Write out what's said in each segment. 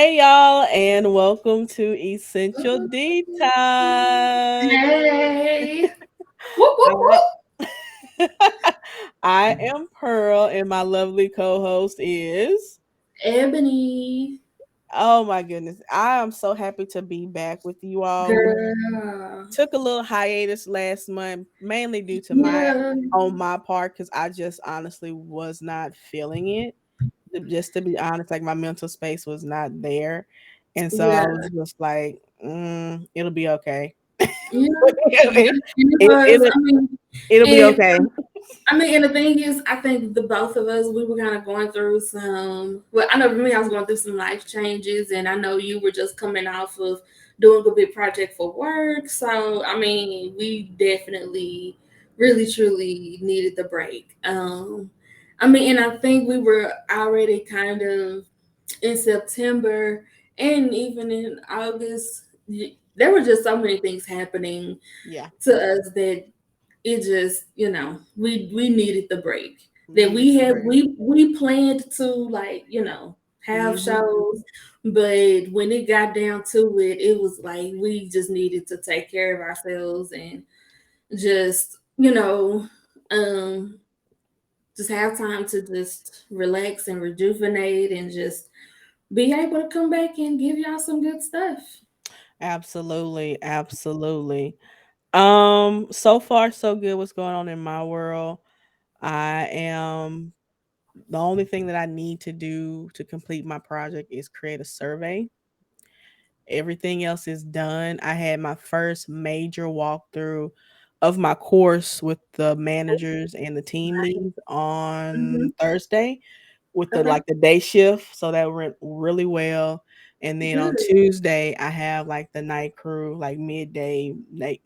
Hey y'all, and welcome to Essential Detox. Hey. Whoop, whoop, I, whoop. I am Pearl, and my lovely co-host is. Ebony. Oh my goodness, I am so happy to be back with you all. We Girl. took a little hiatus last month, mainly due to my Yeah. on my part, because I just honestly was not feeling it. Just to be honest, like my mental space was not there, and so I Yeah. was just like, "It'll be okay." Yeah. it, It it, was. it, it'll be And okay. and the thing is, I think the both of us, we were kind of going through some. Well, I know for me, I was going through some life changes, and I know you were just coming off of doing a big project for work. So, we definitely, really, truly needed the break. And I think we were already kind of in September and even in August. There were just so many things happening Yeah. to us that it just we needed the break that Needed we the had break. we planned to have Hmm. shows, but when it got down to it, it was like we just needed to take care of ourselves and just um just have time to just relax and rejuvenate and just be able to come back and give y'all some good stuff. Absolutely, absolutely. So far so good. What's going on in my world? I am the only thing that I need to do to complete my project is create a survey. Everything else is done. I had my first major walkthrough of my course with the managers and the team leads Mm-hmm. on Thursday with the Okay. like the day shift. So that went really well. And then on Good. Tuesday, I have like the night crew, like midday night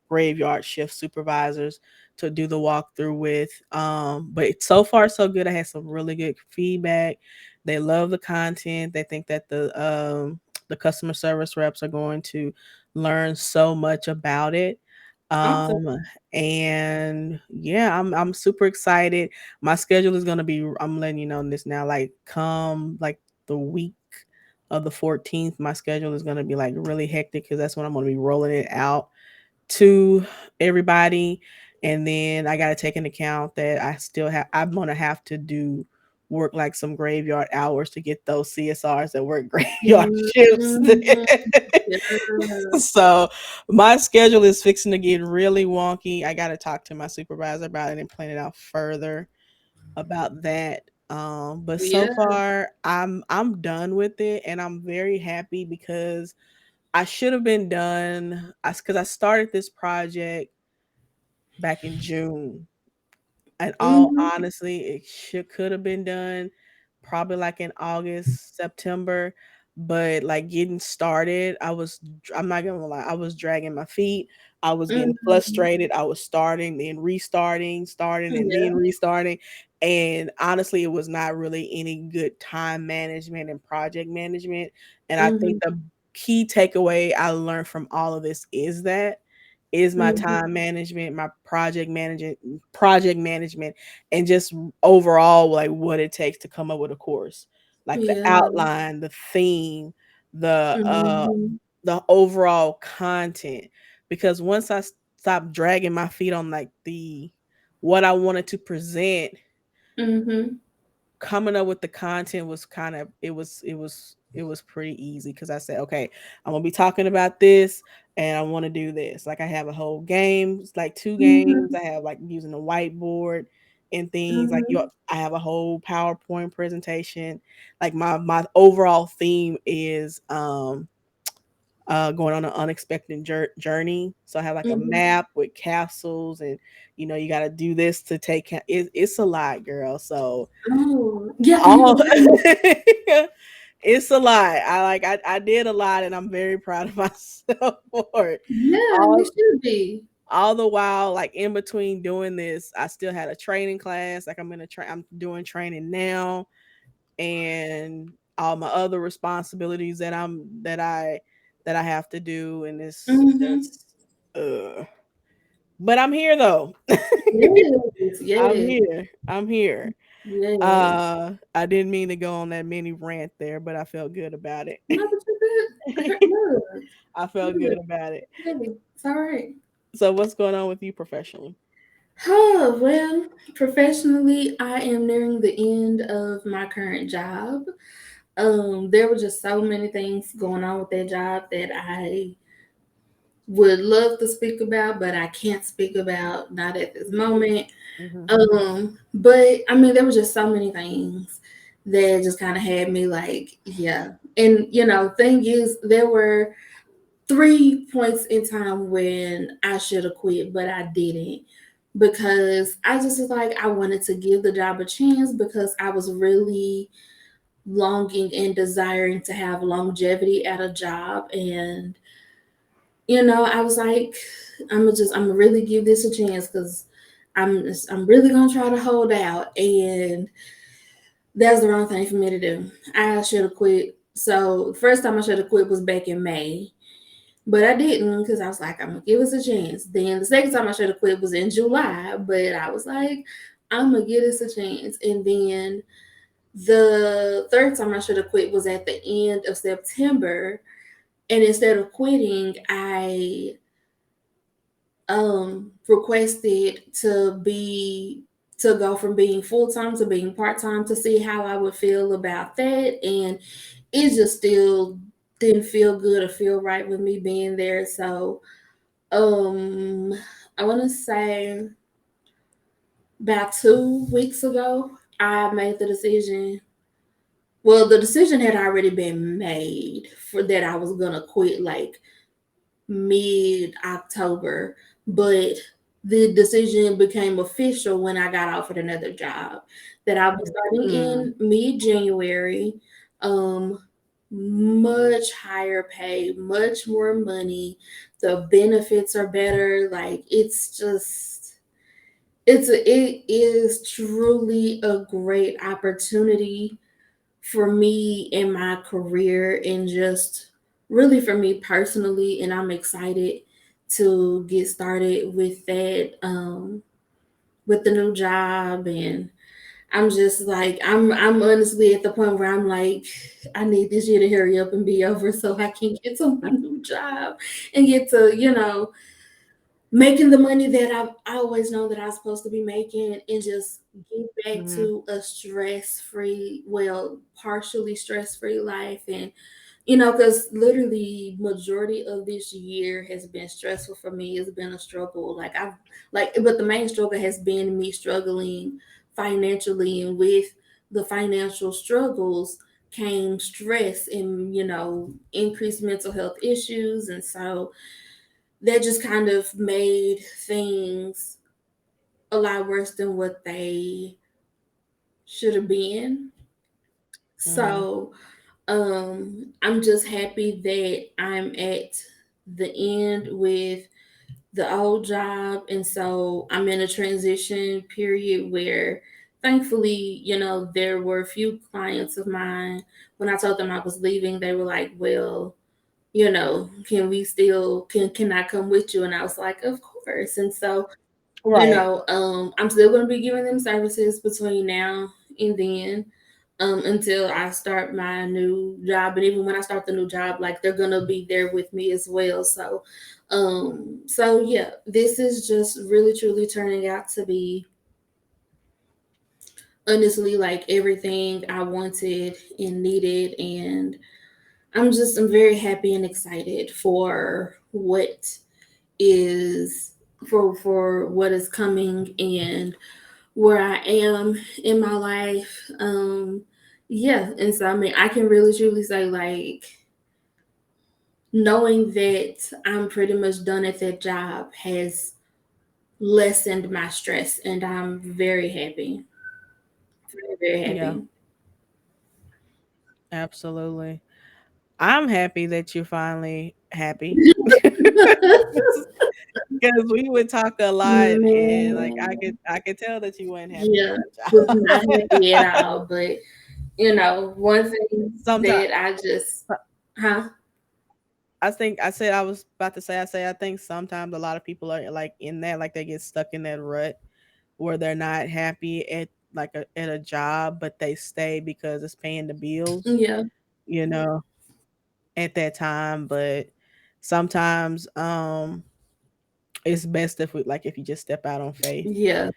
graveyard shift supervisors to do the walkthrough with. But so far so good. I had some really good feedback. They love the content. They think that the customer service reps are going to learn so much about it. Awesome. Um, and yeah, I'm super excited. My schedule is gonna be. I'm letting you know this now. Like come like the week of the 14th, my schedule is gonna be like really hectic because that's when I'm gonna be rolling it out to everybody. And then I got to take into account that I'm going to have to do work like some graveyard hours to get those CSRs that work graveyard shifts. Mhm. Yeah. So my schedule is fixing to get really wonky. I got to talk to my supervisor about it and plan it out further about that. But so Yeah. far I'm done with it and I'm very happy because I should have been done because I started this project back in June. And all Mhm. honestly, it should could have been done probably like in August, September. But like getting started, I'm not gonna lie, I was dragging my feet. I was getting Mhm. frustrated. I was starting, then restarting, starting, and then Yeah. restarting. And honestly, it was not really any good time management and project management. And I think Mhm. the key takeaway I learned from all of this is my Mhm. time management, my project management, and just overall like what it takes to come up with a course. Like the Yeah. outline, the theme, the uh Mhm. the overall content. Because once I stopped dragging my feet on like the what I wanted to present, Mhm. coming up with the content was kind of it was pretty easy because I said, okay, I'm gonna be talking about this and I want to do this. Like I have a whole game, it's like two games. Mhm. I have like using a whiteboard and things like you. Mhm. I have a whole PowerPoint presentation. Like my overall theme is going on an unexpected journey. So I have like a Mhm. map with capsules, and you got to do this to take. It's a lot, girl. So Oh, yeah. all it's a lot. I did a lot and I'm very proud of myself for it. Yeah, you All should be. all the while, like in between doing this, I still had a training class. Like I'm doing training now and all my other responsibilities that I have to do and it's Mhm. just uh But I'm here though. Yes, I'm yes, here. I'm here. yes. I didn't mean to go on that mini rant there, but I felt good about it. No, but you good. Good. I felt Good. good about it. Yeah, it's all right. So what's going on with you professionally? Oh, well, professionally, I am nearing the end of my current job. There were just so many things going on with that job that I would love to speak about, but I can't speak about not at this moment. Hmm. But I mean, there were just so many things that just kind of had me like, yeah. And thing is, there were 3 points in time when I should have quit, but I didn't because I just was like, I wanted to give the job a chance because I was really longing and desiring to have longevity at a job. And, I was like, I'm gonna really give this a chance because I'm really gonna try to hold out. And that's the wrong thing for me to do. I should have quit. So the first time I should have quit was back in May. But I didn't because I was like, I'm gonna give us a chance. Then the second time I should have quit was in July, but I was like, I'm gonna give this a chance. And then the third time I should have quit was at the end of September. And instead of quitting, I requested to go from being full time to being part time to see how I would feel about that. And it just still didn't feel good or feel right with me being there. So Um, I want to say about 2 weeks ago, I made the decision. Well, the decision had already been made for that I was gonna quit like mid October, but the decision became official when I got offered another job that I'll be starting Mm. in mid January. Um, much higher pay, much more money. The benefits are better. Like it is truly a great opportunity for me in my career and just really for me personally. And I'm excited to get started with that, with the new job. And I'm just like, I'm honestly at the point where I'm like, I need this year to hurry up and be over so I can get to my new job and get to, making the money that I always know that I'm supposed to be making, and just get back Hmm. to a stress free, well, partially stress free life. And because literally majority of this year has been stressful for me. It's been a struggle. But the main struggle has been me struggling financially, and with the financial struggles came stress and increased mental health issues. And so that just kind of made things a lot worse than what they should have been. Hmm. So I'm just happy that I'm at the end with the old job. And so I'm in a transition period where thankfully, there were a few clients of mine. When I told them I was leaving, they were like, well, can we still can I come with you? And I was like, of course. And so Right. I'm still going to be giving them services between now and then, until I start my new job. And even when I start the new job, like they're going to be there with me as well. So yeah, this is just really truly turning out to be honestly like everything I wanted and needed. And I'm very happy and excited is for what is coming and where I am in my life. Yeah, and so I mean, I can really truly say like knowing that I'm pretty much done at that job has lessened my stress, and I'm very happy, very very Yeah, happy. absolutely. I'm happy that you're finally happy. Because we would talk a lot, and like Man, I could tell that you weren't happy at yeah, was that not happy at job. all. But one thing Sometimes that I just, huh? I think I said I was about to say I say I think sometimes a lot of people are like in that, like they get stuck in that rut where they're not happy at like at a job, but they stay because it's paying the bills, Yeah, you know, at that time. But sometimes it's best if we like if you just step out on faith. yeah.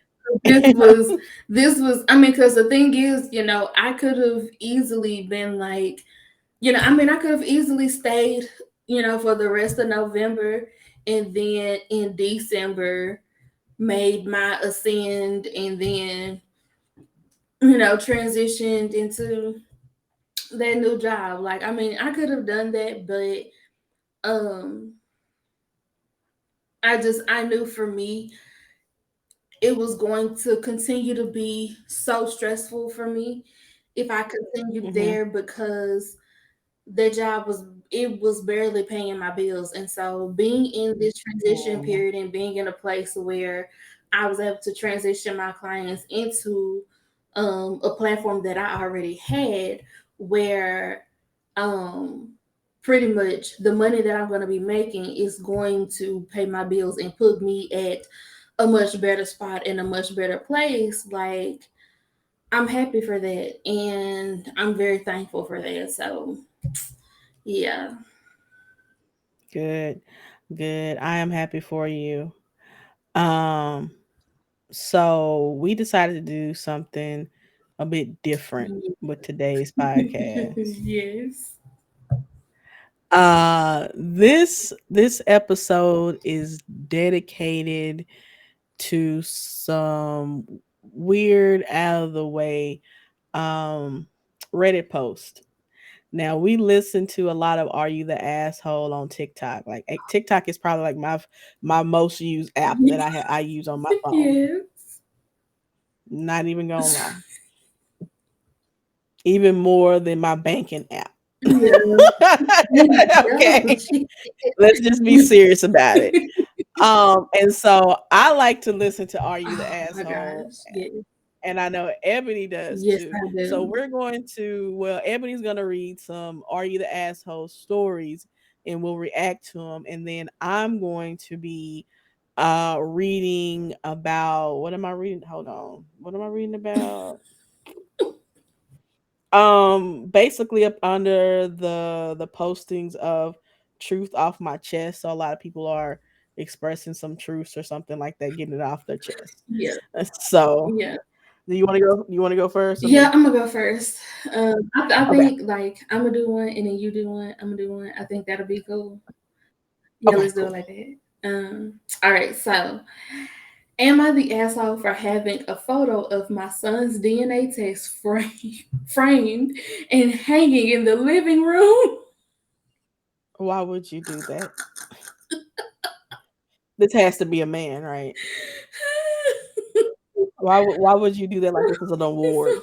This was, I mean, because the thing is, I could have easily been like, I mean, I could have easily stayed, for the rest of November, and then in December made my ascend, and then, transitioned into that new job. Like, I mean, I could have done that, but um I knew for me it was going to continue to be so stressful for me if I continued Hmm. there, because that job was barely paying my bills. And so being in this transition Hmm. period and being in a place where I was able to transition my clients into a platform that I already had, where um pretty much the money that I'm going to be making is going to pay my bills and put me at a much better spot in a much better place. Like, I'm happy for that, and I'm very thankful for that. So yeah. Good, good. I am happy for you. Um, so we decided to do something a bit different with today's podcast. Yes. This episode is dedicated to some weird out of the way um Reddit post. Now we listen to a lot of "Are You the Asshole" on TikTok. Like TikTok is probably like my most used app that I use on my phone. Yes. Not even gonna lie, even more than my banking app. Yeah. Oh, Okay, let's just be serious about it. And so I like to listen to "Are You the oh my Asshole," gosh. Yes. and I know Ebony does Yes, too. I So do. we're going to, well, Ebony's going to read some "Are You the Asshole" stories, and we'll react to them, and then I'm going to be reading about, what am I reading? Hold on, what am I reading about? Basically up under the postings of "Truth Off My Chest." So a lot of people are expressing some truths or something like that, getting it off their chest. Yeah. So Yeah. do you want to go? You want to go first or Yeah, me? I'm gonna go first. I Okay. think, like, I'm gonna do one and then you do one. I'm gonna do one. I think that'll be cool. Yeah, Okay. let's do it Cool. like that. All right. So, am I the asshole for having a photo of my son's DNA test framed and hanging in the living room? Why would you do that? This has to be a man, right? Why would you do that like this is an award?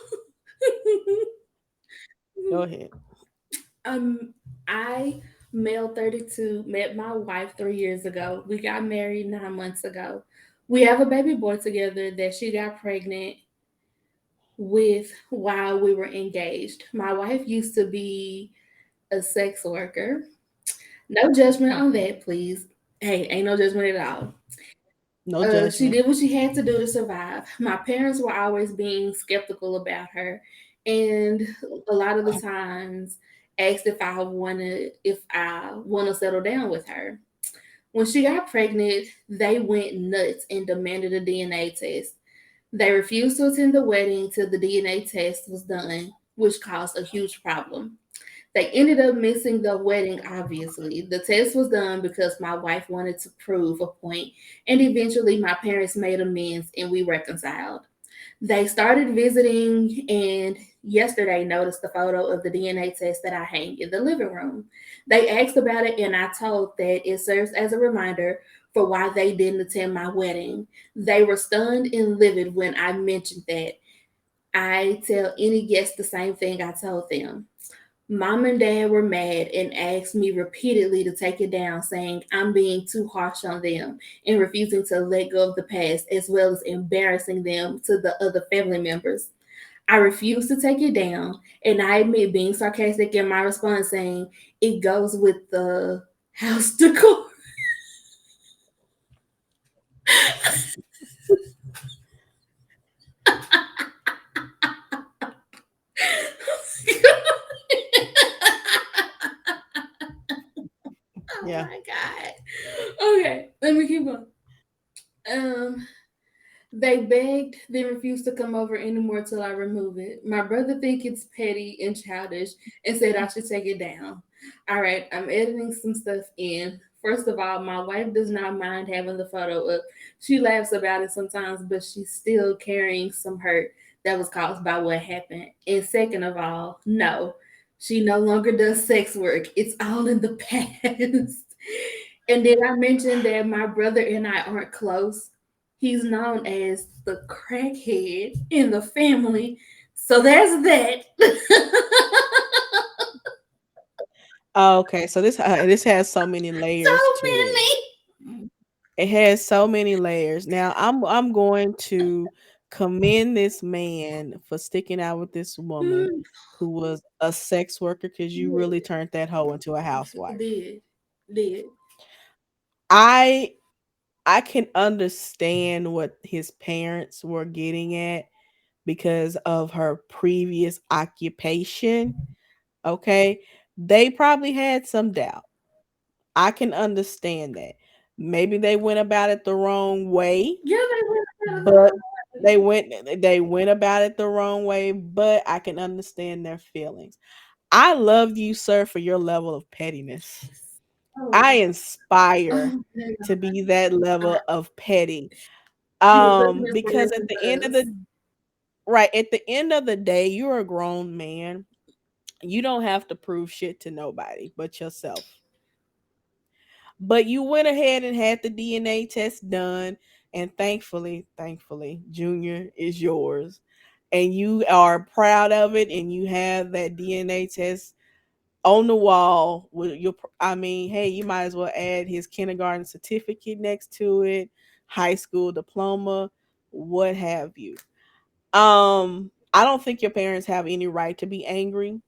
Go ahead. um, I, male 32, met my wife 3 years ago. We got married 9 months ago. We have a baby boy together that she got pregnant with while we were engaged. My wife used to be a sex worker. No judgment on Okay. that, please. Hey, ain't no judgment at all. No She judgment. did what she had to do to survive. My parents were always being skeptical about her, and a lot of the times asked if I want to settle down with her. When she got pregnant, they went nuts and demanded a DNA test. They refused to attend the wedding till the DNA test was done, which caused a huge problem. They ended up missing the wedding, obviously. The test was done because my wife wanted to prove a point, and eventually my parents made amends and we reconciled. They started visiting, and yesterday noticed the photo of the DNA test that I hang in the living room. They asked about it, and I told that it serves as a reminder for why they didn't attend my wedding. They were stunned and livid when I mentioned that. I tell any guest the same thing I told them. Mom and dad were mad and asked me repeatedly to take it down, saying I'm being too harsh on them and refusing to let go of the past, as well as embarrassing them to the other family members. I refused to take it down, and I admit being sarcastic in my response, saying it goes with the house decor. Oh Yeah. my god. Okay, let me keep going. Um, they begged, then refused to come over anymore till I remove it. My brother think it's petty and childish and said I should take it down. All right, I'm editing some stuff in. First of all, my wife does not mind having the photo up. She laughs about it sometimes, but she's still carrying some hurt that was caused by what happened. And second of all, no, she no longer does sex work. It's all in the past. And then I mentioned that my brother and I aren't close. He's known as the crackhead in the family. So there's that. Oh, okay, so this has so many So layers to it. many. It has so many layers. Now I'm going to commend this man for sticking out with this woman Mm, who was a sex worker because you really turned that hoe into a housewife. did. Did. I I can understand what his parents were getting at because of her previous occupation. Okay. They probably had some doubt. I can understand that. Maybe they went about it the wrong way, Yeah, they went out of the but wrong they went about it the wrong way, but I can understand their feelings. I love you, sir, for your level of pettiness. Oh, I aspire oh, to be that level of petty. your looking Because at inspiration the for end of us. the right, at the end of the day, you're a grown man. You don't have to prove shit to nobody but yourself. But you went ahead and had the DNA test done, and thankfully, Junior is yours. And you are proud of it, and you have that DNA test on the wall with your I mean, hey, you might as well add his kindergarten certificate next to it, high school diploma, what have you. I don't think your parents have any right to be angry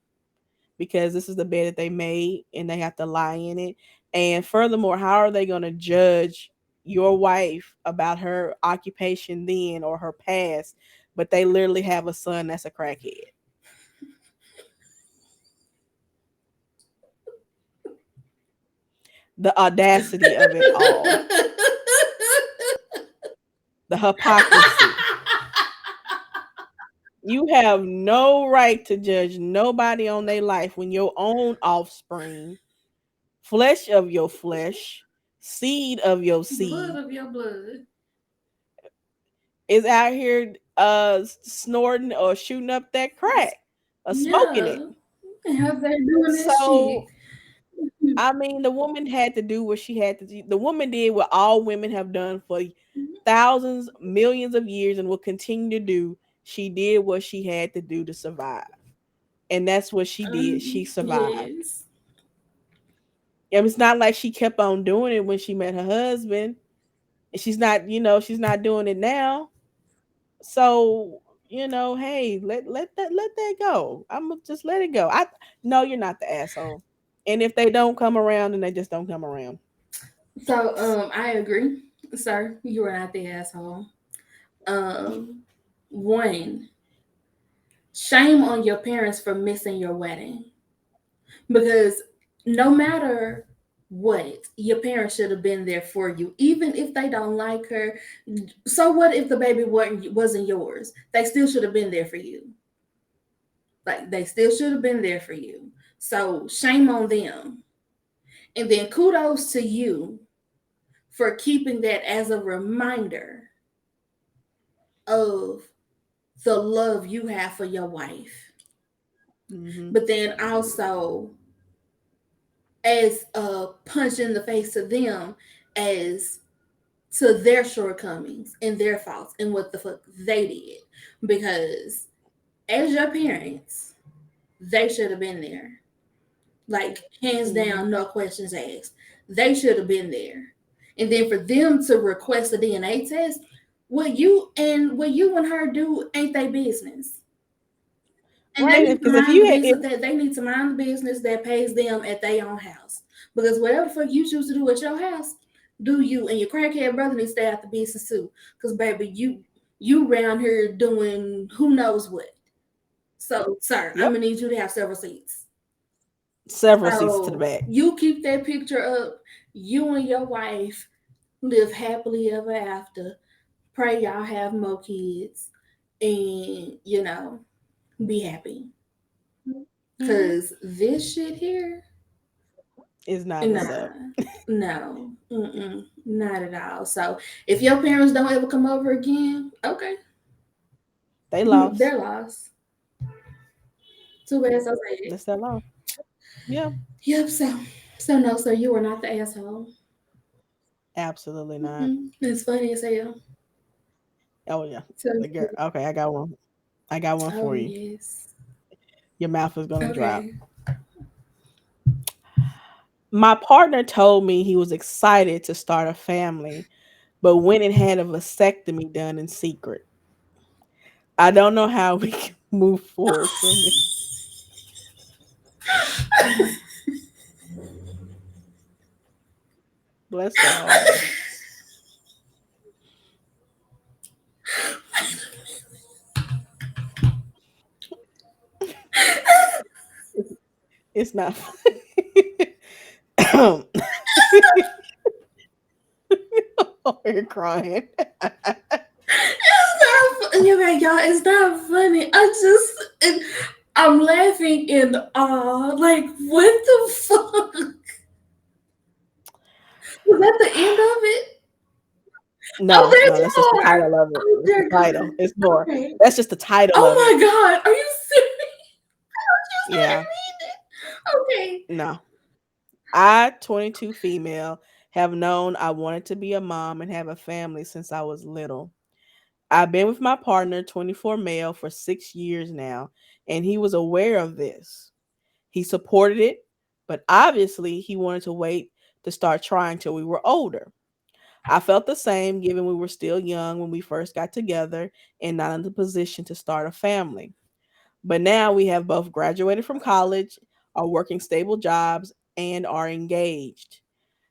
because this is the bed that they made and they have to lie in it. And furthermore, how are they going to judge your wife about her occupation then or her past, but they literally have a son that's a crackhead? The audacity of it all, the hypocrisy. You have no right to judge nobody on their life when your own offspring, flesh of your flesh, seed of your Blood seed, of your blood. is out here snorting or shooting up that crack or smoking it. Yeah. Have they doing that shit? So I mean the woman had to do what she had to do. The woman did what all women have done for thousands, millions of years and will continue to do. She did what she had to do to survive. And that's what she did. She survived. Yes. It's not like she kept on doing it when she met her husband. And she's not doing it now. So, hey, let that go. I'm gonna just let it go. I No, you're not the asshole. And if they don't come around, then they just don't come around. So, I agree, sir. You are not the asshole. Um, one, shame on your parents for missing your wedding because no matter what, your parents should have been there for you, even if they don't like her. So what if the baby wasn't yours? They still should have been there for you. Like they still should have been there for you. So shame on them. And then kudos to you for keeping that as a reminder of the love you have for your wife. Hmm. But then also as a punch in the face to them as to their shortcomings and their faults and what the fuck they did. Because as your parents, they should have been there. Like hands Hmm. down, no questions asked. They should have been there. And then for them to request a DNA test, what you and her do ain't their business. And they Right? need to Because if mind the you had, business that they need to mind the business that pays them at their own house. Because whatever fuck you choose to do at your house, do you, and your crackhead brother needs to stay out the business too. Cause baby, you around here doing who knows what. So, sir, I'm Yep. gonna need you to have several seats. Several seats to the So back. you keep that picture up. You and your wife live happily ever after. Pray y'all have more kids, and be happy. Hmm. Cause this shit here, Is not what's nah, up. no, not at all. So if your parents don't ever come over again, okay, They lost. they're lost. Too bad, so sad. That's their loss. Yeah. Yep. So no, sir, you are not the asshole. Absolutely not. It's funny as hell. Oh yeah. So, Girl, okay, I got one. I got one oh for you. yes. Your mouth is gonna drop. Okay. My partner told me he was excited to start a family, but went and had a vasectomy done in secret. I don't know how we can move forward from it. Bless her heart. It's not funny. Oh, you're crying. Y'all, it's not funny. I'm laughing in awe. Like, what the fuck? Was that the end of it? Oh, No, no, there's that's just the more. title of it. Oh, It's the dear title. God. It's more. Okay. That's just the title Oh of it. my God. Are you serious? You Yeah. started reading it? Okay. No. I, 22 female, have known I wanted to be a mom and have a family since I was little. I've been with my partner, 24 male, for 6 years now, and he was aware of this. He supported it, but obviously he wanted to wait to start trying till we were older. I felt the same given we were still young when we first got together and not in the position to start a family. But now we have both graduated from college, are working stable jobs, and are engaged.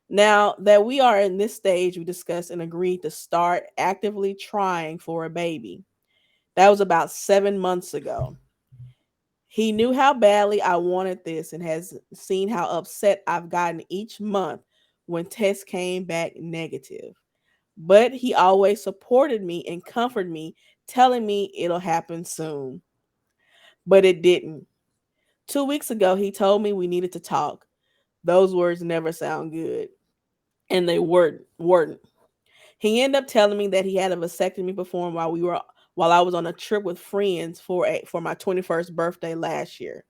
Now that we are in this stage, we discussed and agreed to start actively trying for a baby. That was about 7 months ago. He knew how badly I wanted this and has seen how upset I've gotten each month when tests came back negative. But he always supported me and comforted me, telling me it'll happen soon. But it didn't. 2 weeks ago, he told me we needed to talk. Those words never sound good. And they weren't. He ended up telling me that he had a vasectomy performed while I was on a trip with friends for my 21st birthday last year.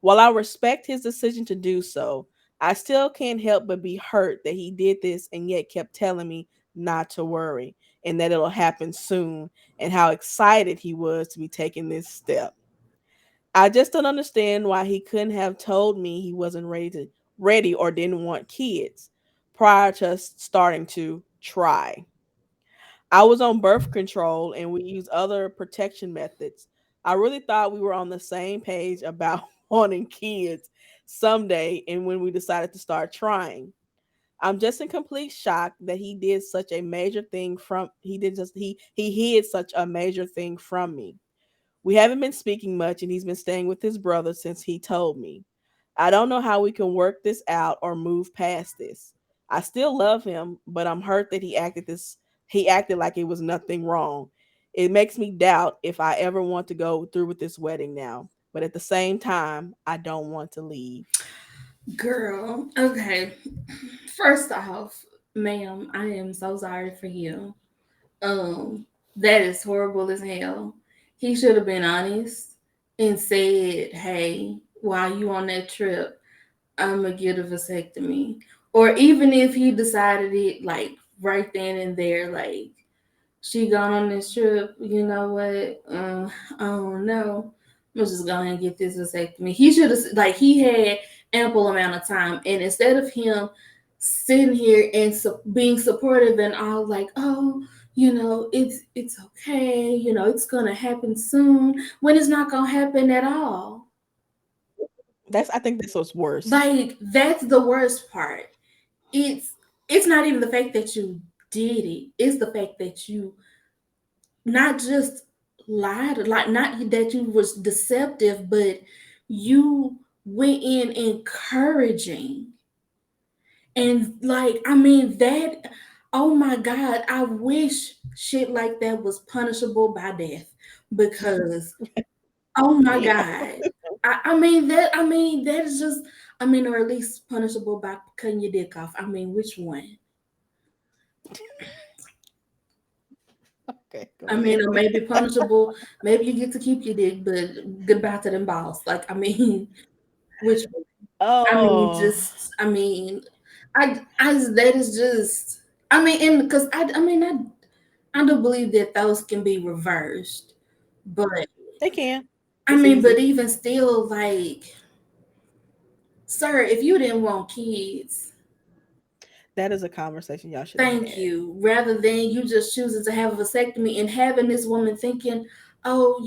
While I respect his decision to do so, I still can't help but be hurt that he did this and yet kept telling me not to worry and that it'll happen soon and how excited he was to be taking this step. I just don't understand why he couldn't have told me he wasn't ready or didn't want kids prior to us starting to try. I was on birth control and we used other protection methods. I really thought we were on the same page about wanting kids someday and when we decided to start trying. I'm just in complete shock that he did such a major thing from he did just he hid such a major thing from me. We haven't been speaking much and he's been staying with his brother since he told me. I don't know how we can work this out or move past this. I still love him, but I'm hurt that he acted like it was nothing wrong. It makes me doubt if I ever want to go through with this wedding now. But at the same time, I don't want to leave. Girl. Okay. First off, ma'am, I am so sorry for you. Um, that is horrible as hell. He should have been honest and said, "Hey, while you on that trip, I'm gonna get a vasectomy." Or even if he decided it like right then and there, like she gone on this trip, you know what? I don't know. I'm just going to get this vasectomy. He should have like he had ample amount of time, and instead of him sitting here and being supportive and all like, oh, it's okay, it's gonna happen soon when it's not gonna happen at all. I think that's what's worse. Like that's the worst part. It's it's not even the fact that you did it. It's the fact that you not just lied, like not that you was deceptive, but you went in encouraging. And like, I mean, that, oh my God, I wish shit like that was punishable by death because, oh my Yeah. God. I mean, that is just, I mean, or at least punishable by cutting your dick off. I mean, which one? Okay, go I mean, ahead. or maybe punishable, maybe you get to keep your dick, but goodbye to them balls. Like, I mean, which one? I mean, Oh, just, I mean, that is just, I mean, and because I do believe that those can be reversed, but they can. I It's mean, but easy. even still, like, sir, if you didn't want kids, That is a conversation y'all should have thank had. you. Rather than you just choosing to have a vasectomy and having this woman thinking, oh,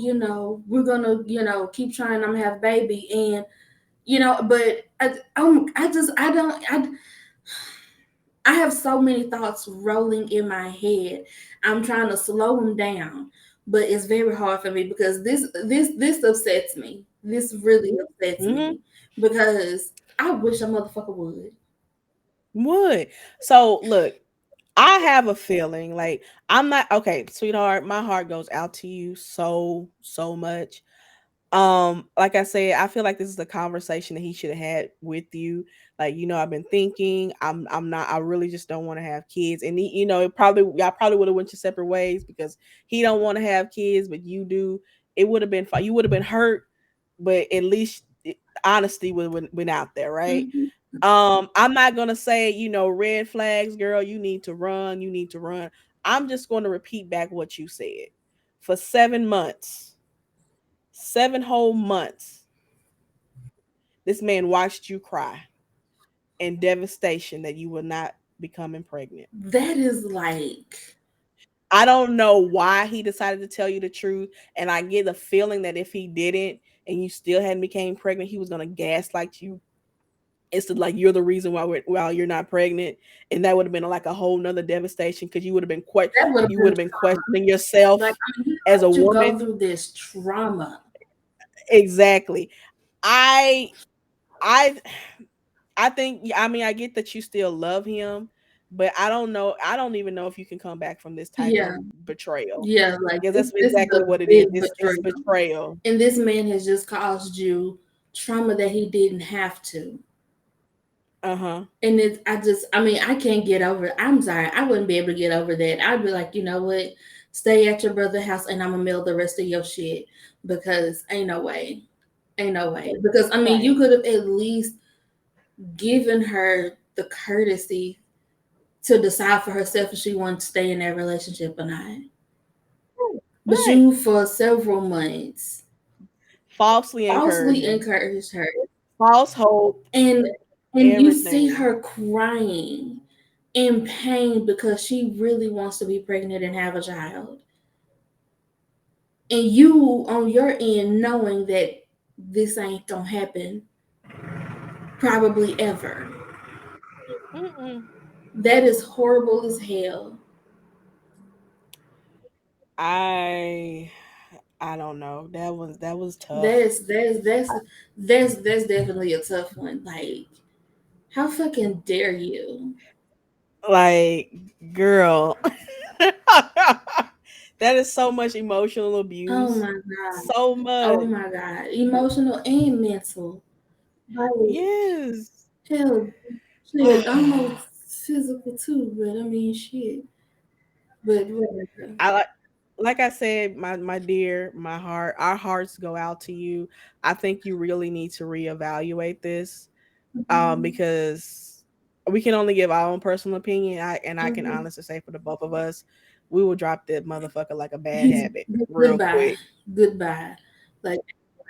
we're gonna, keep trying, I'm gonna have a baby, and but I have so many thoughts rolling in my head. I'm trying to slow them down, but it's very hard for me because this upsets me. This really upsets Hmm. me because I wish a motherfucker would. Would. So look, I have a feeling like I'm not okay, sweetheart. My heart goes out to you so much. Like I said, I feel like this is a conversation that he should have had with you. Like, I've been thinking, I'm not, I really just don't want to have kids. And it probably, y'all probably would have went your separate ways because he don't want to have kids, but you do. It would have been fine. You would have been hurt, but at least honesty would have been out there, right? Mhm. I'm not gonna say, red flags, girl, you need to run, you need to run. I'm just going to repeat back what you said. For 7 months, 7 whole months, this man watched you cry in devastation that you were not becoming pregnant. That is like, I don't know why he decided to tell you the truth. And I get the feeling that if he didn't and you still hadn't became pregnant, he was gonna gaslight you. It's like you're the reason why you're not pregnant, and that would have been like a whole nother devastation because you would have been that would have you would been have been trauma. questioning Like, yourself I mean, you as a let you go woman. through this trauma. Exactly. I I I think, I mean, I get that you still love him, but I don't know. I don't even know if you can come back from this type Yeah, of betrayal yeah. Like because that's this is exactly a what it is. big It's betrayal, betrayal. and this man has just caused you trauma that he didn't have to. Uh huh. And I mean, I can't get over it. I'm sorry. I wouldn't be able to get over that. I'd be like, you know what? Stay at your brother's house and I'm going to mail the rest of your shit because ain't no way. Ain't no way. Because, I mean, you Right. could have at least given her the courtesy to decide for herself if she wanted to stay in that relationship or not. But Right. you, for several months, Falsely falsely encouraging, encouraged her. false hope, And you see everything. her crying in pain because she really wants to be pregnant and have a child. And you on your end knowing that this ain't gonna happen probably ever. Mm-mm. That is horrible as hell. I I don't know. That was tough. That's definitely a tough one. Like, how fucking dare you? Like, girl, that is so much emotional Oh abuse. my god. So Oh much. my god. Emotional and mental. Like, Yes. hell, shit, almost physical too, but I mean shit. But whatever. I like I said, my dear, my heart, our hearts go out to you. I think you really need to reevaluate this, Mhm. because we can only give our own personal opinion. I can Mhm. honestly say for the both of us, we will drop that motherfucker like a bad He's habit real goodbye. quick. Goodbye. Like,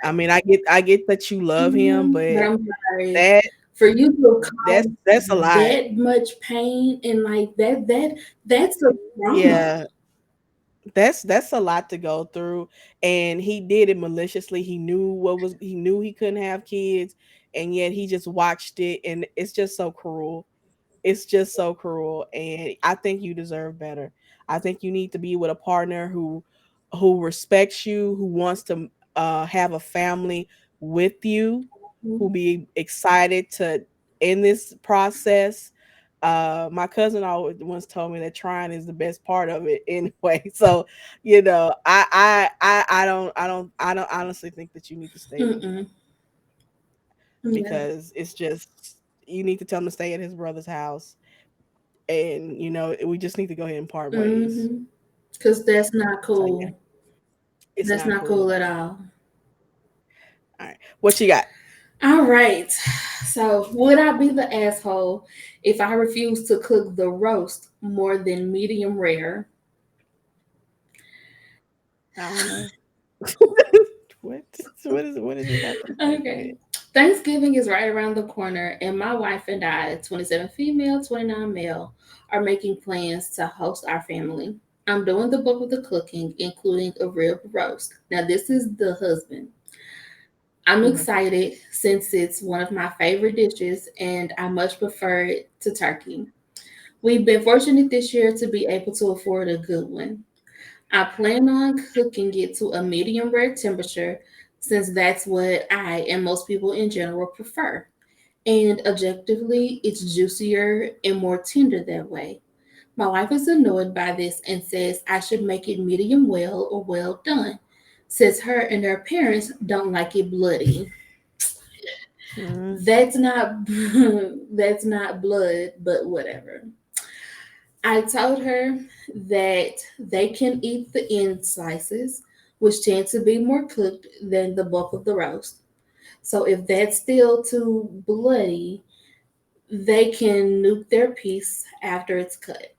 I mean, I get that you love him, but but I'm sorry that for you to that's cause that's a lot. that much pain and like that's a trauma. Yeah, That's a lot to go through, and he did it maliciously. He knew he couldn't have kids, and yet he just watched it, and it's just so cruel. It's just so cruel, and I think you deserve better. I think you need to be with a partner who respects you, who wants to have a family with you, who be excited to end this process. My cousin always once told me that trying is the best part of it anyway. So, I don't honestly think that you need to stay with him Mm-mm. Yeah. because it's just you need to tell him to stay at his brother's house, and we just need to go ahead and part ways. Mm-hmm. Because that's not So yeah, cool. it's That's not not cool. cool at all. All right, what you got? All right. So, would I be the asshole if I refuse to cook the roast more than medium rare? I don't know. what what does this have to say? Go Okay. ahead. Thanksgiving is right around the corner, and my wife and I, 27 female, 29 male, are making plans to host our family. I'm doing the bulk of the cooking, including a rib roast. Now, this is the husband. I'm Mhm. excited since it's one of my favorite dishes, and I much prefer it to turkey. We've been fortunate this year to be able to afford a good one. I plan on cooking it to a medium rare temperature since that's what I and most people in general prefer. And objectively, it's juicier and more tender that way. My wife is annoyed by this and says I should make it medium well or well done, since her and her parents don't like it bloody. Mhm. That's not that's not blood, but whatever. I told her that they can eat the end slices, which tend to be more cooked than the bulk of the roast. So if that's still too bloody, they can nuke their piece after it's cut.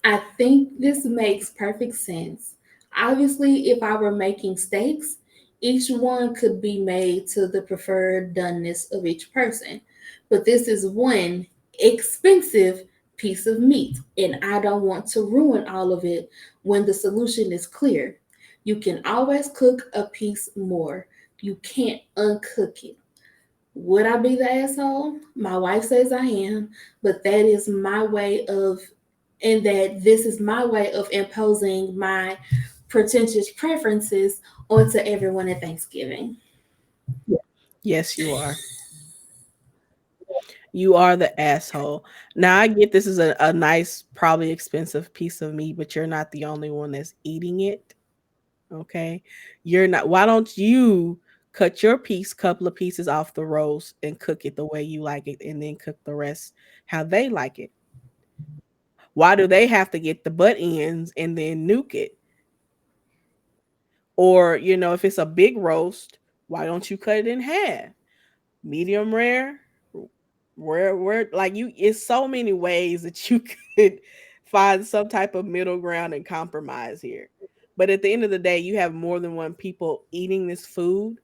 I think this makes perfect sense. Obviously, if I were making steaks, each one could be made to the preferred doneness of each person. But this is one expensive piece of meat, and I don't want to ruin all of it when the solution is clear. You can always cook a piece more, you can't uncook it. Would I be the asshole? My wife says I am, but that is my way of, and that this is my way of imposing my pretentious preferences onto everyone at Thanksgiving. Yes, you are. You are the asshole. Now I get this is a nice, probably expensive piece of meat, but you're not the only one that's eating it. Okay. You're not. Why don't you cut your couple of pieces off the roast and cook it the way you like it, and then cook the rest how they like it? Why do they have to get the butt ends and then nuke it? Or, if it's a big roast, why don't you cut it in half? Medium rare, where like you it's so many ways that you could find some type of middle ground and compromise here. But at the end of the day, you have more than one people eating this food,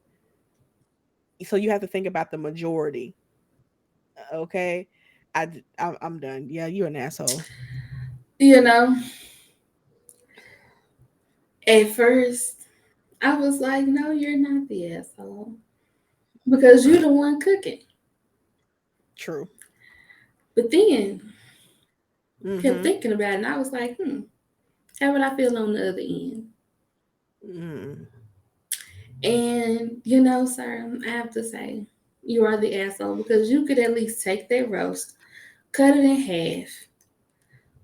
so you have to think about the majority. Okay, I'm done. Yeah, you're an asshole. You know, at first I was like, no, you're not the asshole because you're the one cooking. True. But then kept Mm-hmm. thinking about it and I was like, how would I feel on the other end? Mm. And sir, I have to say, you are the asshole because you could at least take that roast, cut it in half,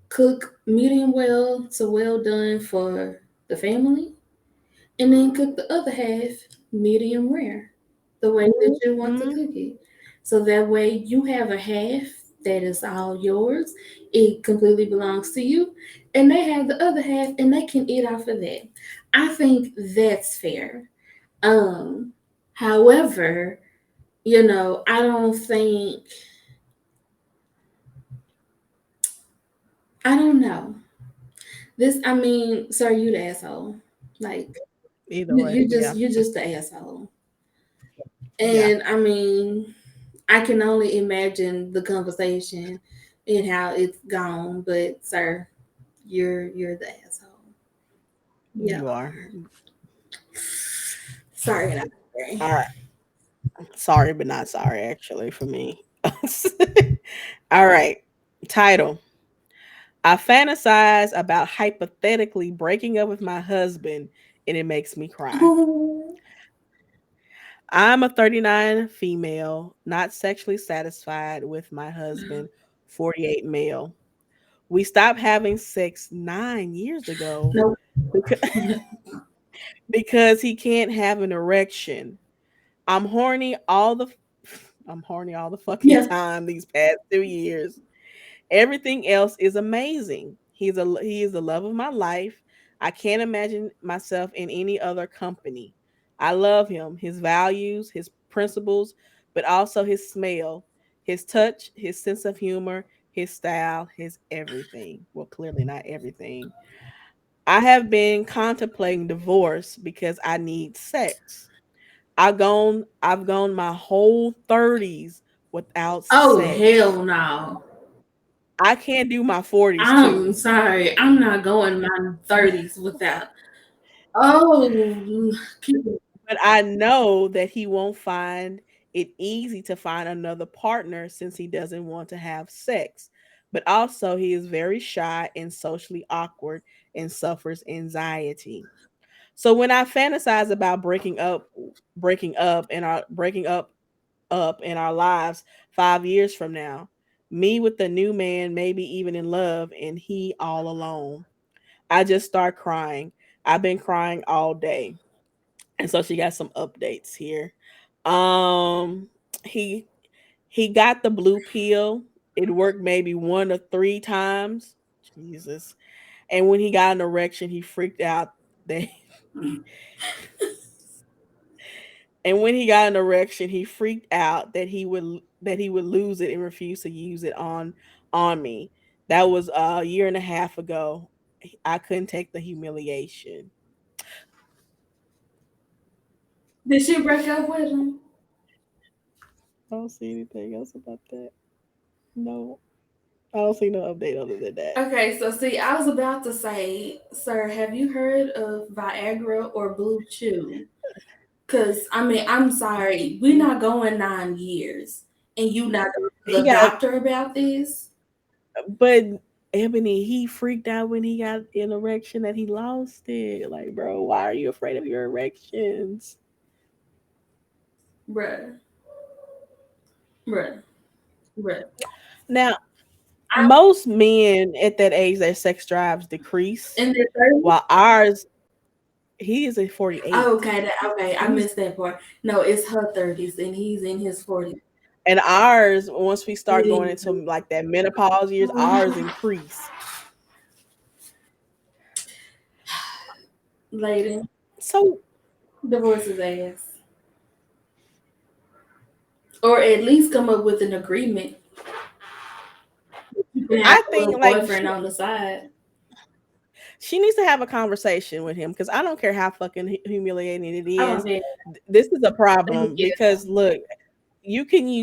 cook medium well to well done for the family, and then cook the other half medium rare, the way that you want to Mm-hmm. cook it. So that way you have a half that is all yours, it completely belongs to you, and they have the other half and they can eat off of that. I think that's fair. Um, However, I don't think, I don't know. This, I mean, sir, you the asshole. Like Either way, yeah, you just the asshole. yeah. And I mean, I can only imagine the conversation and how it's gone, but sir, you're the asshole. Yeah. You are. Sorry, not sorry. All right. Sorry, but not sorry, actually, for me. All right. Title: I fantasize about hypothetically breaking up with my husband and it makes me cry. Ooh, I'm a 39 female, not sexually satisfied with my husband, 48 male. We stopped having sex 9 years ago nope. because, because he can't have an erection. I'm horny all the I'm horny all the fucking Yeah. time these past 2 years. Everything else is amazing. He is the love of my life. I can't imagine myself in any other company. I love him, his values, his principles, but also his smell, his touch, his sense of humor, his style, his everything. Well, clearly not everything. I have been contemplating divorce because I need sex. I've gone my whole 30s without Oh sex. hell no. I can't do my 40s I'm too. sorry. I'm not going my 30s without. Oh, keep it. But I know that he won't find it easy to find another partner since he doesn't want to have sex. But also, he is very shy and socially awkward and suffers anxiety. So when I fantasize about breaking up in our lives 5 years from now, me with the new man, maybe even in love, and he all alone, I just start crying. I've been crying all day. And so she got some updates here. Um he he got the blue pill. It worked maybe 1 or 3 times. Jesus. And when he got an erection, he freaked out that and when he got an erection, he freaked out that he would lose it and refuse to use it on me. That was a year and a half ago. I couldn't take the humiliation. Did she break up with him? I don't see anything else about that. No, I don't see no update other than that. Okay, so see, I was about to say, sir, have you heard of Viagra or Blue Chew? Cause I mean, I'm sorry, we're not going 9 years, and you not going to He the got, doctor about this, but Ebony, he freaked out when he got an erection that he lost it. Like, bro, why are you afraid of your erections? bruh, bruh, bruh. Now, I most men at that age, their sex drives decrease, in the 30s. while ours, he is a Oh, 48. okay, okay, I He's missed that part. No, it's her 30s, and he's in his 40s. and ours, once we start going into like that menopause years, ours increase. Lady, So divorce his ass, or at least come up with an agreement. You can have I a think little like boyfriend on the side. she needs to have a conversation with him because I don't care how fucking humiliating it I don't is. care. This is a Let me problem get because look,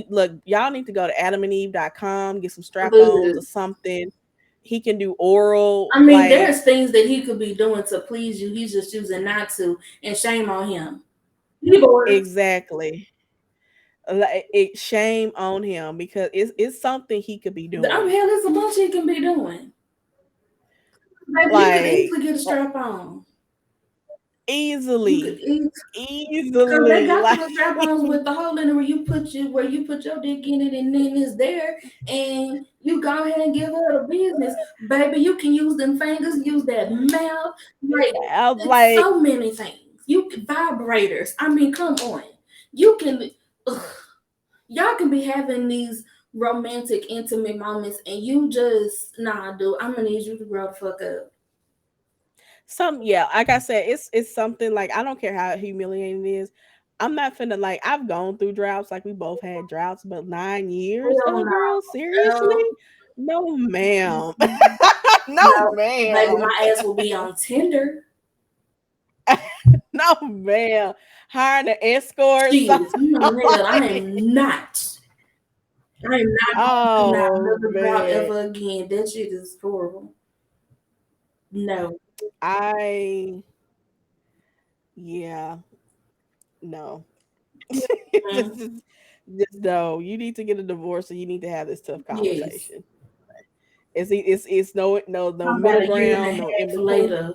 look, y'all need to go to adamandeve.com, get some strap-ons or it. something. He can do oral, I mean, like there's things that he could be doing to please you. He's just choosing not to, and shame on him. He bored. exactly. Like shame on him because it's something he could be I mean, doing. hell, there's a bunch he can be doing. Maybe you could Like easily get a strap on. You could easily. easily, because they Easily. got Like the strap ons with the hole in it where you put your dick in it, and then it's there, and you go ahead and give her the business, baby. You can use them fingers, use that mouth, like I'm it's like so many things. You can vibrators. I mean, come on. You can. Ugh. Y'all can be having these romantic, intimate moments, and you just nah, dude. I'm gonna need you to grow the fuck up. some yeah, like I said, it's something like I don't care how humiliating it is. I'm not finna like I've gone through droughts, like we both had droughts, but 9 years, Hell girl, seriously? no, No, ma'am. No, no, baby, ma'am. my ass will be on Tinder. No, ma'am. Hiring an escort. So, Shit, you know, hell, I like, am not. I am not going through not oh another drought man. ever again. That shit is horrible. No. I Yeah, no. Mm, just, just, just no. You need to get a divorce, and you need to have this tough yes. conversation. It's no About middle a year and a ground, no in half between. later,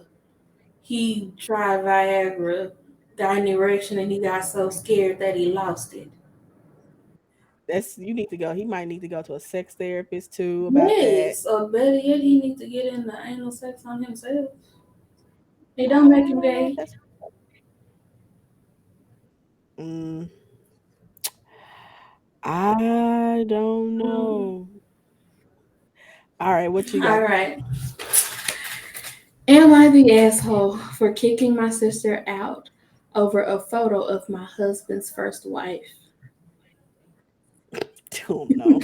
he tried Viagra, got an erection, and he got so scared that he lost it. That's you need to go. He might need to go to a sex therapist too about that. Yes, or better yet, he needs to get into anal sex on himself. It don't make I him don't know if gay. that's. Mm, I don't Mm. know. All right, what you All got? right. Am I the asshole for kicking my sister out over a photo of my husband's first wife? Don't know.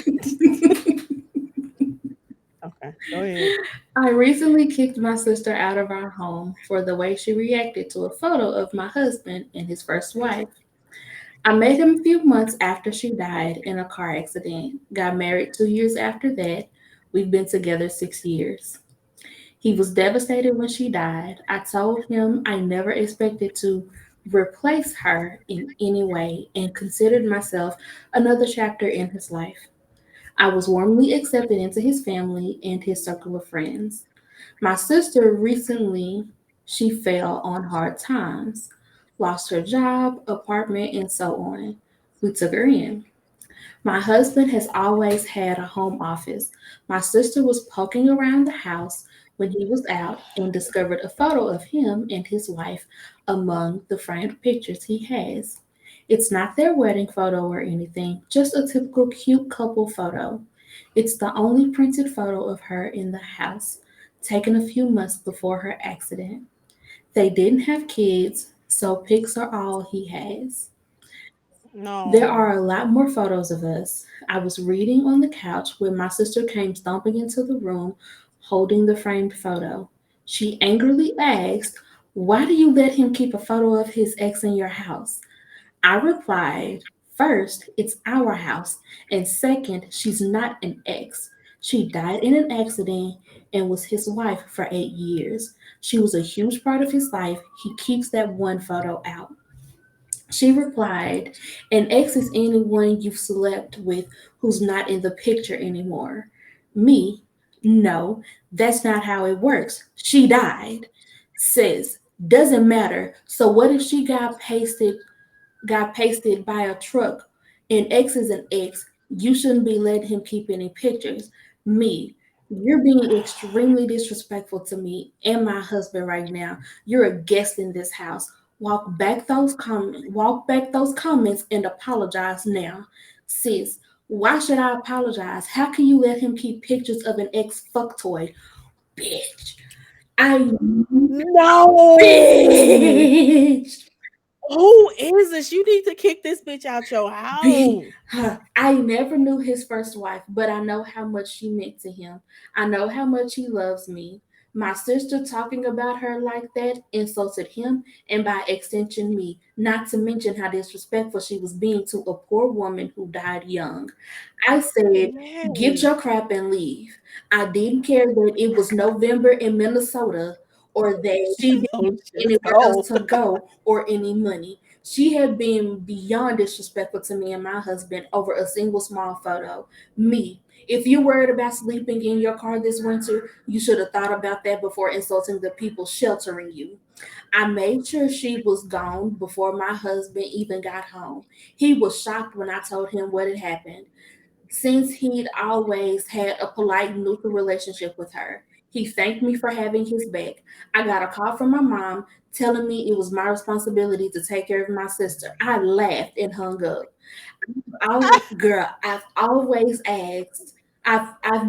Okay, go ahead. I recently kicked my sister out of our home for the way she reacted to a photo of my husband and his first wife. I met him a few months after she died in a car accident, got married 2 years after that. We've been together 6 years. He was devastated when she died. I told him I never expected to replace her in any way and considered myself another chapter in his life. I was warmly accepted into his family and his circle of friends. My sister recently she fell on hard times, lost her job, apartment, and so on. We took her in. My husband has always had a home office. My sister was poking around the house when he was out and discovered a photo of him and his wife among the framed pictures he has. It's not their wedding photo or anything, just a typical cute couple photo. It's the only printed photo of her in the house, taken a few months before her accident. They didn't have kids, so pics are all he has. There No. are a lot more photos of us. I was reading on the couch when my sister came stomping into the room holding the framed photo. She angrily asked, "Why do you let him keep a photo of his ex in your house?" I replied, "First, it's our house, and second, she's not an ex. She died in an accident and was his wife for 8 years. She was a huge part of his life. He keeps that one photo out." She replied, "An ex is anyone you've slept with who's not in the picture anymore." Me, "No, that's not how it works. She died." Says, "Doesn't matter. So what if she got pasted by a truck? An ex is an ex. You shouldn't be letting him keep any pictures." Me, "You're being extremely disrespectful to me and my husband right now. You're a guest in this house. Walk back those comments and apologize now." Sis, "Why should I apologize? How can you let him keep pictures of an ex fucktoy? Bitch. I No. bitch. Who is this? You need to kick this bitch out your Be house. I never knew his first wife, but I know how much she meant to him. I know how much he loves me. My sister talking about her like that insulted him and by extension me, not to mention how disrespectful she was being to a poor woman who died young. I said, "Get Yes. your crap and leave." I didn't care that it was November in Minnesota or that she didn't Oh, have just anywhere else go. to go or any money. She had been beyond disrespectful to me and my husband over a single small photo. Me, if you're worried about sleeping in your car this winter, you should have thought about that before insulting the people sheltering you. I made sure she was gone before my husband even got home. He was shocked when I told him what had happened. Since he'd always had a polite, neutral relationship with her, he thanked me for having his back. I got a call from my mom telling me it was my responsibility to take care of my sister. I laughed and hung up. Girl, I've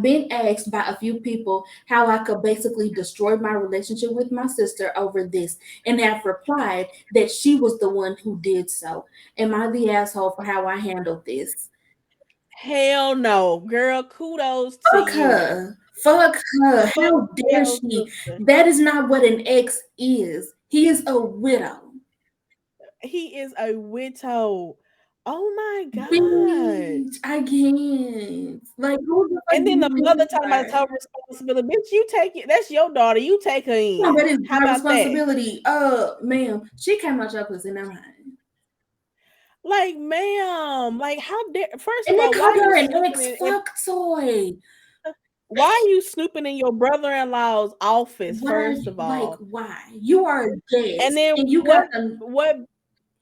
been asked by a few people how I could basically destroy my relationship with my sister over this, and have replied that she was the one who did so. Am I the asshole for how I handled this? Hell no, girl. Kudos to Fuck you. her. Fuck her. Fuck How dare your she? sister. That is not what an ex is. He is a widow. He is a widow. Oh my god. Bitch, I can't. Like, who the fuck And do then you the think mother you talking about it's are? her responsibility. Bitch, you take it. That's your daughter. You take her No, in. but it's How my about that? responsibility. Ma'am, she came out your pussy, never mind. Like, ma'am, like how dare first And of they all, why called are you her an snooping ex in fuck toy. why are you snooping in your brother-in-law's office, Why are first you of like all? why? You are a And guest then and you got what a what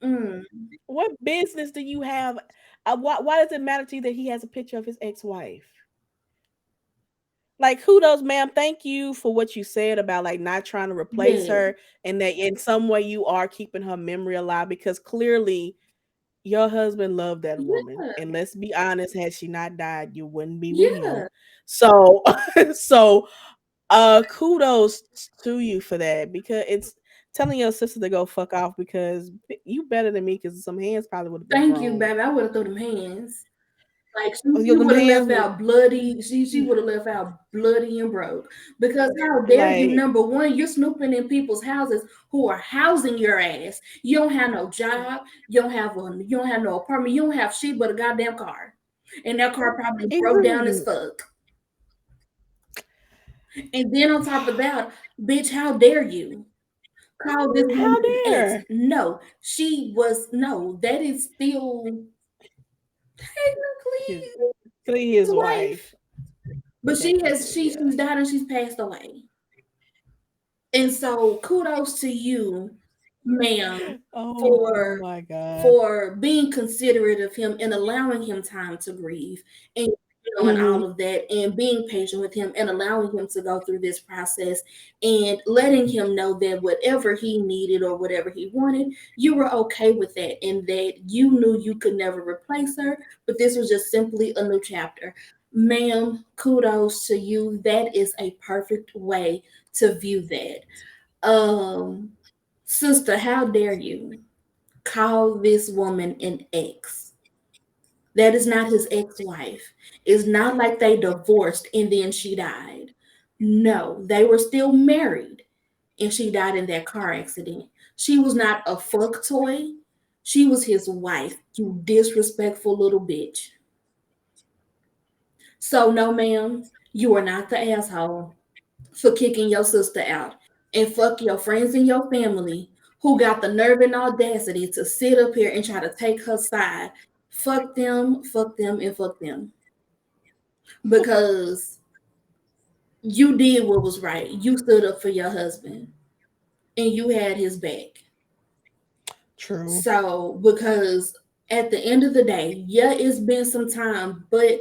mm, what business do you have? Why does it matter to you that he has a picture of his ex-wife? Like kudos, ma'am. Thank you for what you said about like not trying to replace yeah. her and that in some way you are keeping her memory alive because clearly your husband loved that woman. Yeah. And let's be honest, had she not died, you wouldn't be with him. Yeah. So so kudos to you for that because it's telling your sister to go fuck off because you better than me because some hands probably would have been Thank you, thrown. baby. I would have threw them hands. Like Oh, she them would have hands left would out bloody. She would have left out bloody and broke. Because how dare you? like Number one, you're snooping in people's houses who are housing your ass. You don't have no job. You don't have no apartment. You don't have shit but a goddamn car, and that car probably broke down as exactly. fuck. And then on top of that, bitch, how dare you call this woman How an ex? dare? No, she was no. That is still His technically his his wife. wife. But Technically, yeah. she's died and she's passed away. And so kudos to you, ma'am, Oh for my god. for being considerate of him and allowing him time to grieve and and all Hmm. of that and being patient with him and allowing him to go through this process and letting him know that whatever he needed or whatever he wanted, you were okay with that and that you knew you could never replace her, but this was just simply a new chapter. Ma'am, kudos to you. That is a perfect way to view that. Um, Sister, how dare you call this woman an ex? That is not his ex wife. It's not like they divorced and then she died. No, they were still married and she died in that car accident. She was not a fuck toy. She was his wife, you disrespectful little bitch. So, no, ma'am, you are not the asshole for kicking your sister out. And fuck your friends and your family who got the nerve and audacity to sit up here and try to take her side. Fuck them, and fuck them. Because you did what was right. You stood up for your husband and you had his back. True. So, because at the end of the day, yeah, it's been some time, but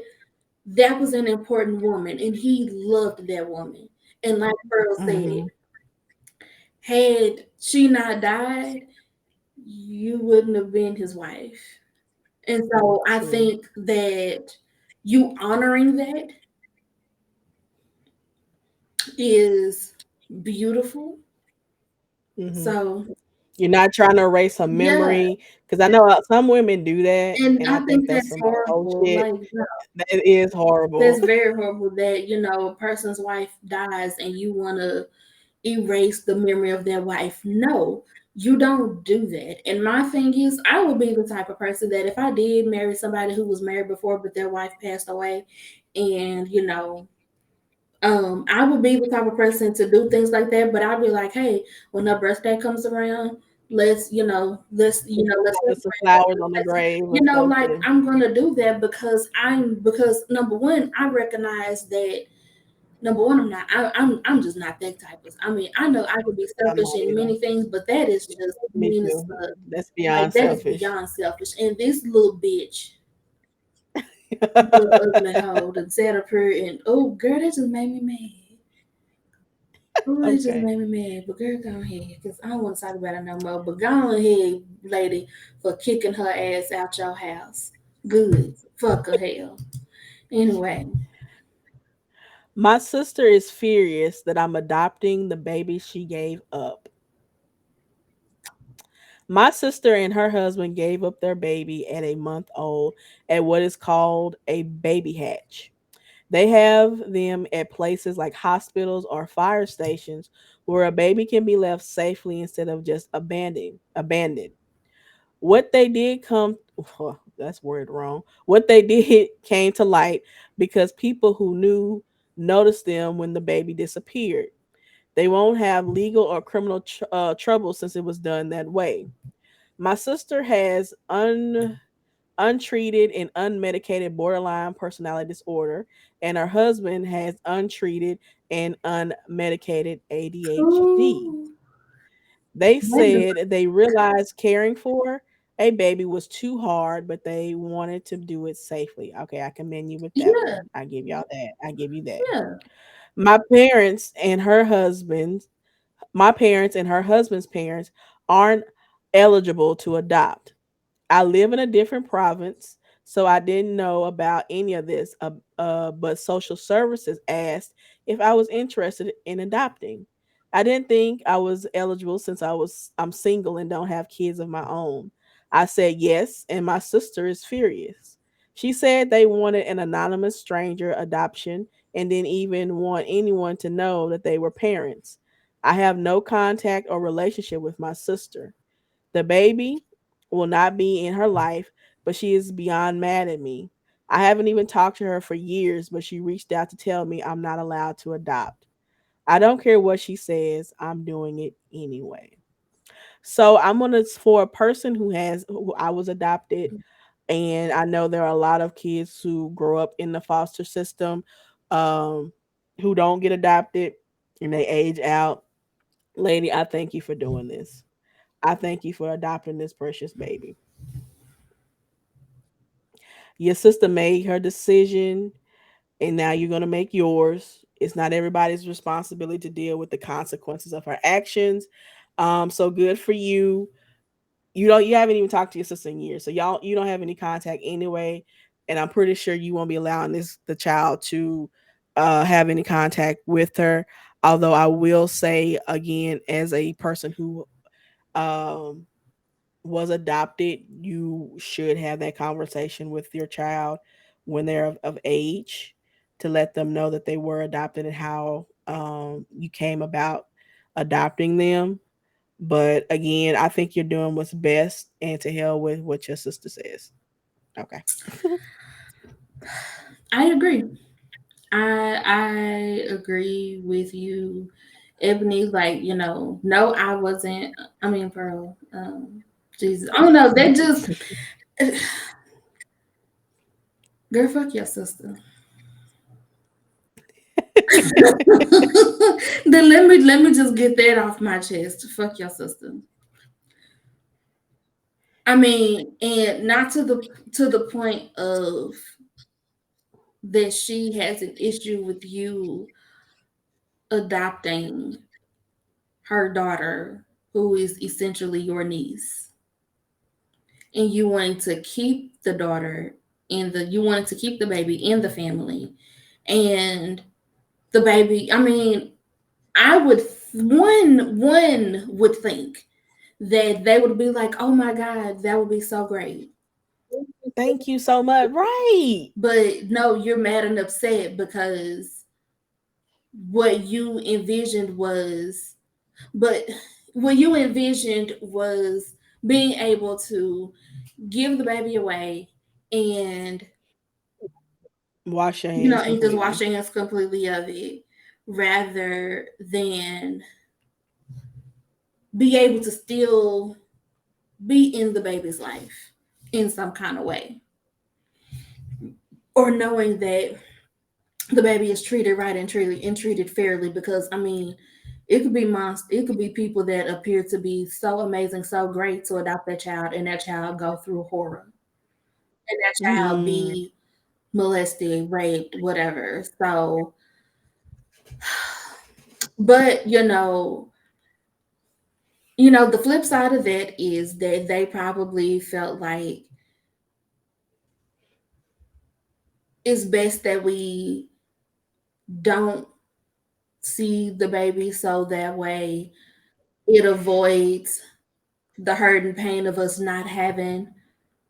that was an important woman and he loved that woman. And like Pearl said, Hmm. had she not died, you wouldn't have been his wife. And so I True. think that you honoring that is beautiful. Hmm. So You're not trying to erase her yeah, memory because I know some women do that, and and I I think think that's that's some whole horrible. shit. Like no, That is that's horrible. very horrible that a person's wife dies and you want to erase the memory of their wife. No, you don't do that. And my thing is, I would be the type of person that if I did marry somebody who was married before but their wife passed away, and I would be the type of person to do things like that, but I'd be like, hey, when her birthday comes around, let's Put some celebrate her. flowers on the grave or Like something. I'm gonna do that because number one, I recognize that number one, I'm just not that type of. I mean, I know I could be I'm selfish not in either. many things, but that is just Me mean as too. fuck. That's Like beyond that is selfish. beyond selfish. And this little bitch, little ugly hoe, that sat up here and oh girl, that just made me mad. Oh, it just Okay. made me mad. But girl, go ahead, because I don't want to talk about it no more. But go ahead, lady, for kicking her ass out your house. Good. Fuck her hell. Anyway, My sister is furious that I'm adopting the baby she gave up. My sister and her husband gave up their baby at a month old at what is called a baby hatch. They have them at places like hospitals or fire stations where a baby can be left safely instead of just abandoned. What they did come that's word wrong. What they did came to light because people who knew noticed them when the baby disappeared. They won't have legal or criminal trouble since it was done that way. My sister has untreated and unmedicated borderline personality disorder, and her husband has untreated and unmedicated ADHD. Ooh, They wait a said they realized caring for a baby was too hard, but they wanted to do it safely. Okay, I commend you with that yeah, one. I give y'all that. I give you that. yeah. My parents and her husband my parents and her husband's parents aren't eligible to adopt. I live in a different province, so I didn't know about any of this. But social services asked if I was interested in adopting. I didn't think I was eligible since I'm single and don't have kids of my own. I said yes, and my sister is furious. She said they wanted an anonymous stranger adoption and didn't even want anyone to know that they were parents. I have no contact or relationship with my sister. The baby will not be in her life, but she is beyond mad at me. I haven't even talked to her for years, but she reached out to tell me I'm not allowed to adopt. I don't care what she says, I'm doing it anyway. So I'm gonna for a person who I was adopted, and I know there are a lot of kids who grow up in the foster system, um, who don't get adopted and they age out. Lady, I thank you for doing this. I thank you for adopting this precious baby. Your sister made her decision, and now you're going to make yours. It's not everybody's responsibility to deal with the consequences of her actions. So good for you. You haven't even talked to your sister in years, so y'all you don't have any contact anyway. And I'm pretty sure you won't be allowing the child to have any contact with her. Although I will say again, as a person who um was adopted, you should have that conversation with your child when they're of age, to let them know that they were adopted and how you came about adopting them. But again, I think you're doing what's best, and to hell with what your sister says. Okay. I agree. I agree with you, Ebony. Like, no, I wasn't. I mean, Pearl. Jesus, I don't know. They just, girl, fuck your sister. Then let me just get that off my chest. Fuck your sister. I mean, and not to the point of that she has an issue with you adopting her daughter, who is essentially your niece, and you wanting to keep the daughter you wanted to keep the baby in the family, and the baby. I mean, I would one would think that they would be like, "Oh my God, that would be so great." Thank you so much. Right. But no, you're mad and upset because what you envisioned was, but what you envisioned was being able to give the baby away and, Wash your hands and just completely. wash your hands completely of it, rather than be able to still be in the baby's life in some kind of way, or knowing that the baby is treated right and treated fairly. Because I mean, it could be people that appear to be so amazing, so great to adopt that child, and that child go through horror, and that child Mm. be molested, raped, whatever. So, but the flip side of that is that they probably felt like it's best that we don't see the baby, so that way it avoids the hurt and pain of us not having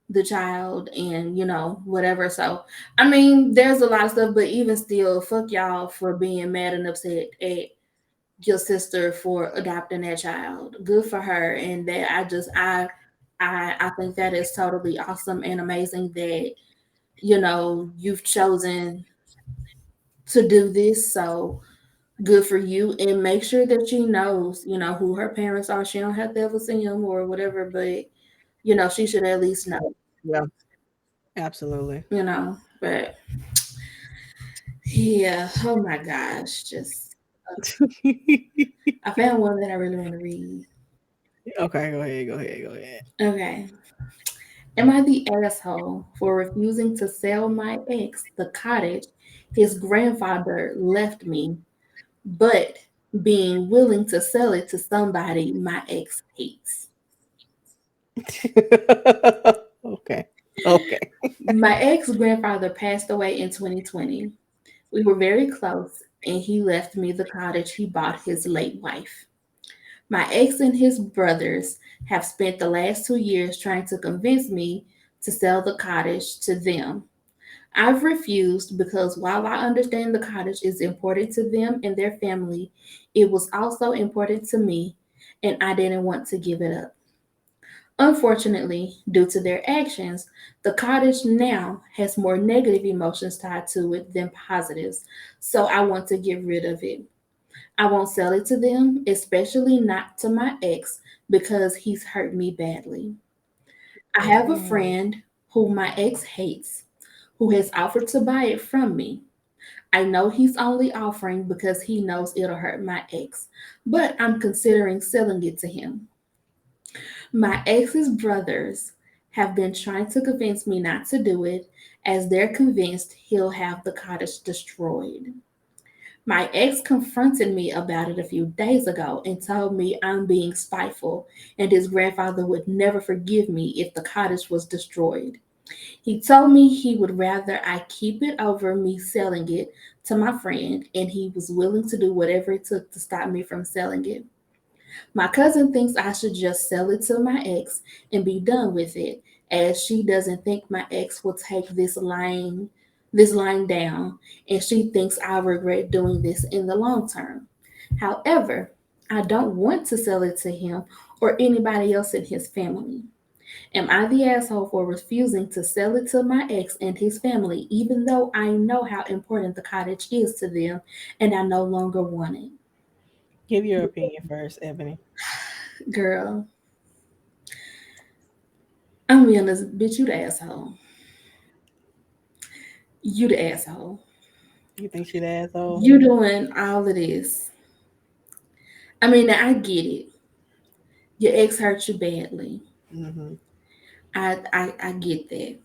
the child, and whatever. So I mean, there's a lot of stuff, but even still, fuck y'all for being mad and upset at your sister for adopting that child. Good for her. And that I I think that is totally awesome and amazing that, you know, you've chosen to do this. So good for you. And make sure that she knows, you know, who her parents are. She don't have to ever see them or whatever, but you know, she should at least know, Yeah, absolutely. you know. But yeah, oh my gosh, just I found one that I really want to read. Okay, go ahead, go ahead, go ahead. Okay. Am I the asshole for refusing to sell my ex the cottage his grandfather left me, but being willing to sell it to somebody my ex hates? Okay. Okay. My ex grandfather passed away in 2020. We were very close, and he left me the cottage he bought his late wife. My ex and his brothers have spent the last 2 years trying to convince me to sell the cottage to them. I've refused because while I understand the cottage is important to them and their family, it was also important to me, and I didn't want to give it up. Unfortunately, due to their actions, the cottage now has more negative emotions tied to it than positives, so I want to get rid of it. I won't sell it to them, especially not to my ex, because he's hurt me badly. I have a Mm. friend who my ex hates who has offered to buy it from me. I know he's only offering because he knows it'll hurt my ex, but I'm considering selling it to him. My ex's brothers have been trying to convince me not to do it as they're convinced he'll have the cottage destroyed. My ex confronted me about it a few days ago and told me I'm being spiteful and his grandfather would never forgive me if the cottage was destroyed. He told me he would rather I keep it over me selling it to my friend, and he was willing to do whatever it took to stop me from selling it. My cousin thinks I should just sell it to my ex and be done with it, as she doesn't think my ex will take this lying down, and she thinks I'll regret doing this in the long term. However, I don't want to sell it to him or anybody else in his family. Am I the asshole for refusing to sell it to my ex and his family, even though I know how important the cottage is to them and I no longer want it? Give your opinion first, Ebony. Girl, I'm being honest, bitch, you the asshole. You the asshole. You think she the asshole? You doing all of this. I mean, I get it. Your ex hurt you badly. Hmm. I get that.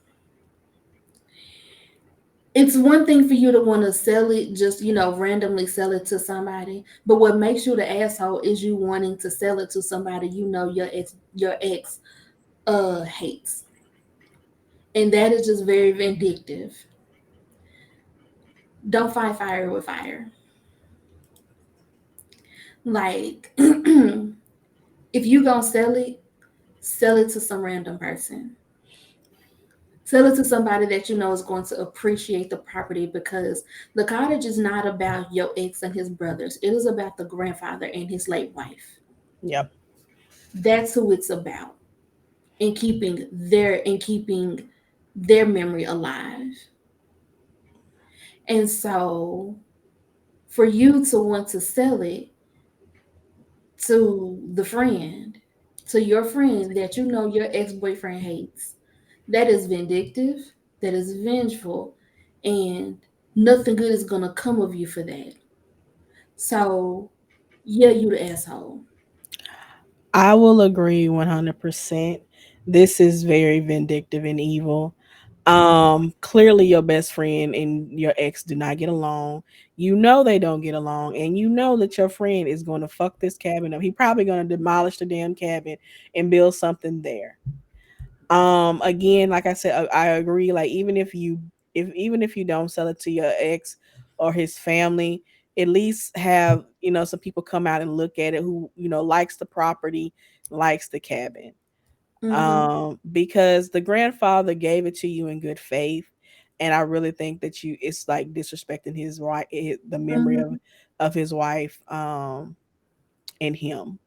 It's one thing for you to want to sell it, just randomly sell it to somebody. But what makes you the asshole is you wanting to sell it to somebody you know your ex hates, and that is just very vindictive. Don't fight fire with fire. Like, if you gonna sell it to some random person. Sell it to somebody that you know is going to appreciate the property, because the cottage is not about your ex and his brothers. It is about the grandfather and his late wife. Yep. That's who it's about. And keeping their memory alive. And so for you to want to sell it to the friend, to your friend that you know your ex-boyfriend hates, that is vindictive, that is vengeful, and nothing good is gonna come of you for that. So yeah, you the asshole. I will agree 100%. This is very vindictive and evil. Clearly your best friend and your ex do not get along. You know they don't get along, and you know that your friend is going to fuck this cabin up. He probably going to demolish the damn cabin and build something there. Again, like I said, I agree. Like even if you don't sell it to your ex or his family, at least have some people come out and look at it who likes the property, likes the cabin. Mm-hmm. Because the grandfather gave it to you in good faith, and I really think that it's like disrespecting his right, the memory Mm-hmm. of his wife, and him.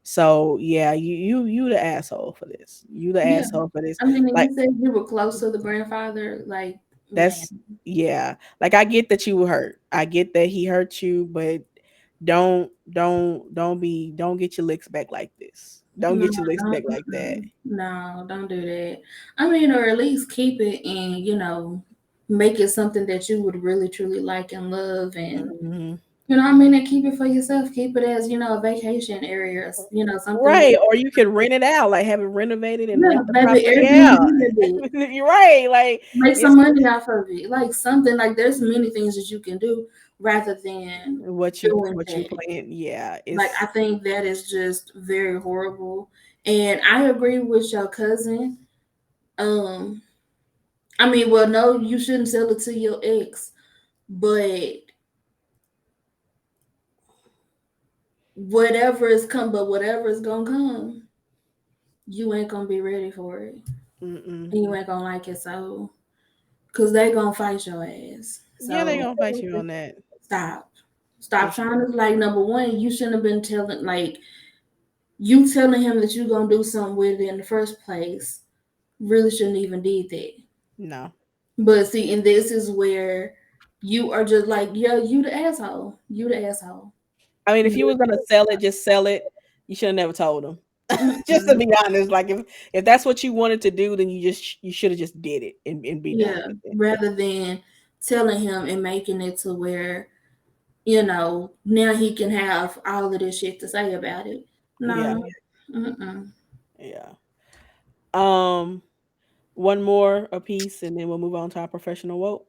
So yeah, you the asshole for this. You the Yeah. asshole for this. I mean, and Like you said you were close to the grandfather. Like, man, that's yeah. Like I get that you were hurt. I get that he hurt you, but don't get your licks back like this. Don't no, get your licks back don't, like that. no, don't do that. I mean, or at least keep it and, make it something that you would really truly like and love, and Mhm. I mean, and keep it for yourself. Keep it as, a vacation area, or, something. Right, or you can rent it out, like have it renovated and Yeah, rent the maybe property Airbnb out. a bit. You're right. Like Make it's some money off of it. Like something, like there's many things that you can do rather than doing what you that. plan. Yeah, Like I it's think that is just very horrible. And I agree with your cousin. Um, I mean, well, no, you shouldn't sell it to your ex, but whatever is gonna come, you ain't gonna be ready for it. mm-mm. And you ain't gonna like it, so cause they gonna fight your ass. Yeah, they So gonna fight you on that stop. for Stop trying sure. to, like, number one, you shouldn't have been telling, like, you telling him that you're gonna do something with it in the first place. Really shouldn't even did that. No, But see, and this is where you are just like, yeah, you the asshole. You the asshole. I mean, if You you was gonna sell it, just sell it. You should have never told them. Just to Mm-mm. be honest, like if that's what you wanted to do, then you should have just did it and be done Yeah, with it. rather than telling him and making it to where, now he can have all of this shit to say about it. Yeah, No. Mm-mm. yeah. Um, one more a piece, and then we'll move on to our professional vote.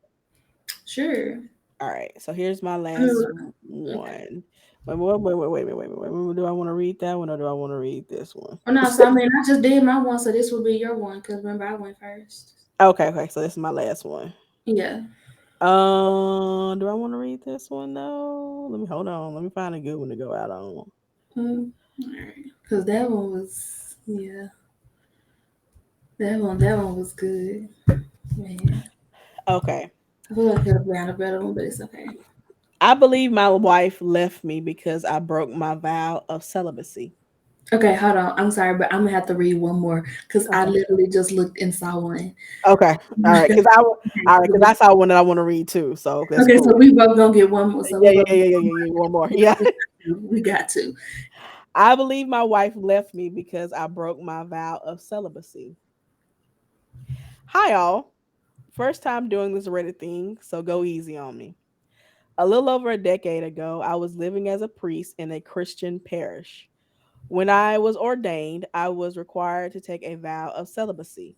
Sure. All right. So here's my last Mm, okay. one. Wait. Do I want to read that one or do I want to read this one? Oh no, so I mean, I just did my one, so this will be your one. Cause remember, I went first. Okay. So this is my last one. Yeah. Do I want to read this one though? Let me hold on. Let me find a good one to go out on. All right. Cause that one was, yeah, that one was good. Man, Okay. I feel like I could have found a better one, but it's okay. I believe my wife left me because I broke my vow of celibacy. Okay, hold on. I'm sorry, but I'm gonna have to read one more because I Okay. literally just looked and saw one. Okay. All right. All right. Because I saw one that I want to read too. So that's Okay, so cool. we both gonna get one more. So we both One more. Yeah. we got to. I believe my wife left me because I broke my vow of celibacy. Hi, all. First time doing this Reddit thing, so go easy on me. A little over a decade ago, I was living as a priest in a Christian parish. When I was ordained, I was required to take a vow of celibacy.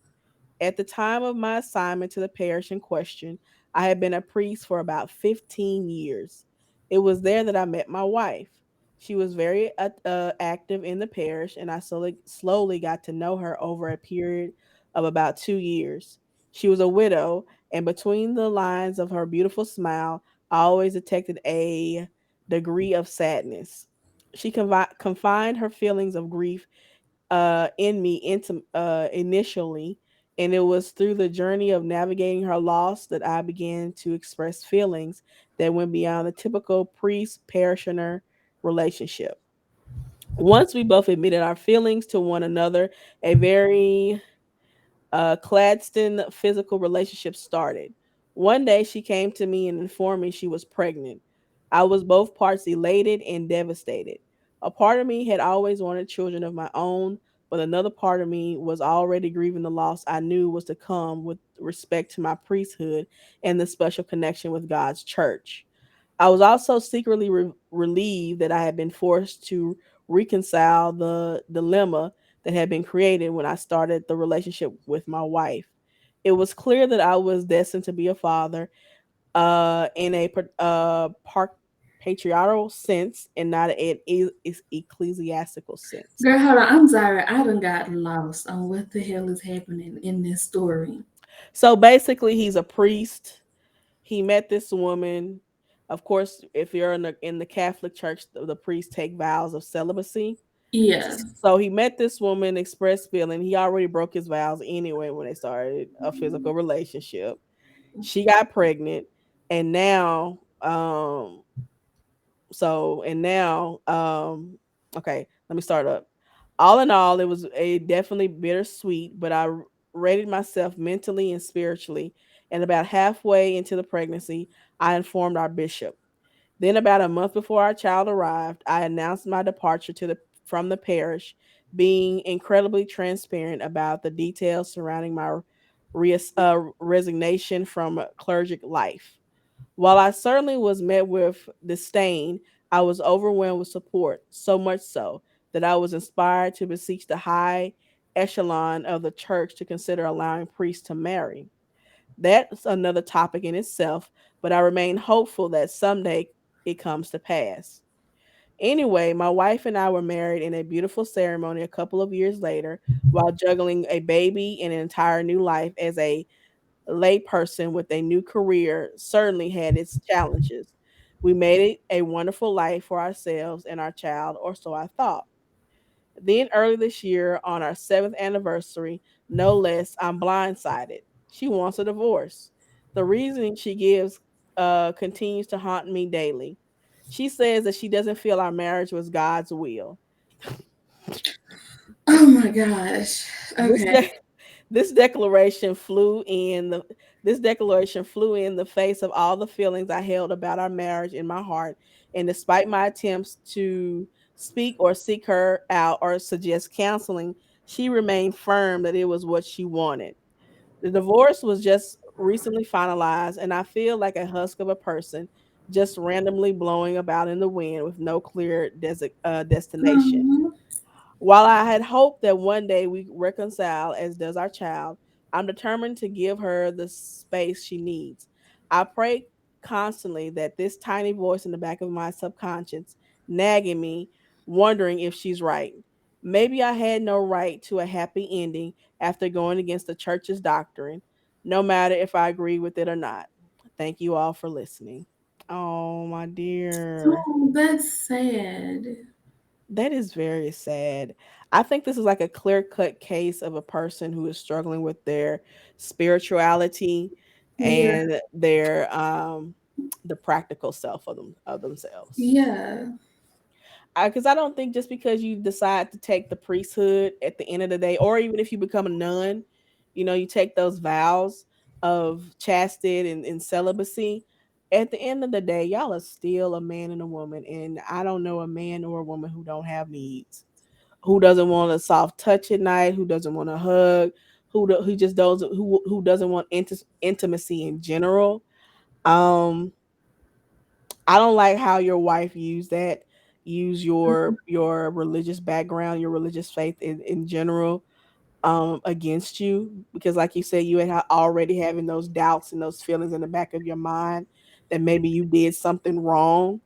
At the time of my assignment to the parish in question, I had been a priest for about 15 years. It was there that I met my wife. She was very active in the parish, and I slowly got to know her over a period of about 2 years. She was a widow, and between the lines of her beautiful smile, I always detected a degree of sadness. She confined her feelings of grief in me initially, and it was through the journey of navigating her loss that I began to express feelings that went beyond the typical priest parishioner relationship. Once we both admitted our feelings to one another, a very Cladston physical relationship started. One day she came to me and informed me she was pregnant. I was both parts elated and devastated. A part of me had always wanted children of my own, but another part of me was already grieving the loss I knew was to come with respect to my priesthood and the special connection with God's church. I was also secretly relieved that I had been forced to reconcile the dilemma that had been created when I started the relationship with my wife. It was clear that I was destined to be a father in a patriarchal sense and not an ecclesiastical sense. Girl, hold on. I'm sorry. I done got lost on what the hell is happening in this story. So basically, he's a priest. He met this woman. Of course, if you're in the Catholic Church, the priests take vows of celibacy. Yeah. So he met this woman, expressed feeling. He already broke his vows anyway when they started a physical relationship. She got pregnant, and now, okay. Let me start up. All in all, it was a definitely bittersweet, but I rated myself mentally and spiritually. And about halfway into the pregnancy, I informed our bishop. Then, about a month before our child arrived, I announced my departure from the parish, being incredibly transparent about the details surrounding my resignation from cleric life. While I certainly was met with disdain, I was overwhelmed with support, so much so that I was inspired to beseech the high echelon of the church to consider allowing priests to marry. That's another topic in itself, but I remain hopeful that someday it comes to pass. Anyway, my wife and I were married in a beautiful ceremony a couple of years later while juggling a baby and an entire new life as a layperson with a new career certainly had its challenges. We made it a wonderful life for ourselves and our child, or so I thought. Then early this year, on our seventh anniversary, no less, I'm blindsided. She wants a divorce. The reasoning she gives continues to haunt me daily. She says that she doesn't feel our marriage was God's will. Oh my gosh. This Okay. de- this declaration flew in the this declaration flew in the face of all the feelings I held about our marriage in my heart, and despite my attempts to speak or seek her out or suggest counseling, she remained firm that it was what she wanted. The divorce was just recently finalized, and I feel like a husk of a person just randomly blowing about in the wind with no clear destination. Um, While I had hoped that one day we reconcile, as does our child, I'm determined to give her the space she needs. I pray constantly that this tiny voice in the back of my subconscious, nagging me, wondering if she's right. Maybe I had no right to a happy ending after going against the church's doctrine, no matter if I agree with it or not. Thank you all for listening. Oh, my dear. oh, that's sad. That is very sad. I think this is like a clear-cut case of a person who is struggling with their spirituality Yeah. and their the practical self of themselves. Yeah. Because I don't think just because you decide to take the priesthood at the end of the day, or even if you become a nun, you take those vows of chastity and celibacy. At the end of the day, y'all are still a man and a woman, and I don't know a man or a woman who don't have needs, who doesn't want a soft touch at night, who doesn't want a hug, who just doesn't who doesn't want intimacy in general. Um, I don't like how your wife use your religious background, your religious faith in general against you, because like you said, you had already having those doubts and those feelings in the back of your mind that maybe you did something wrong.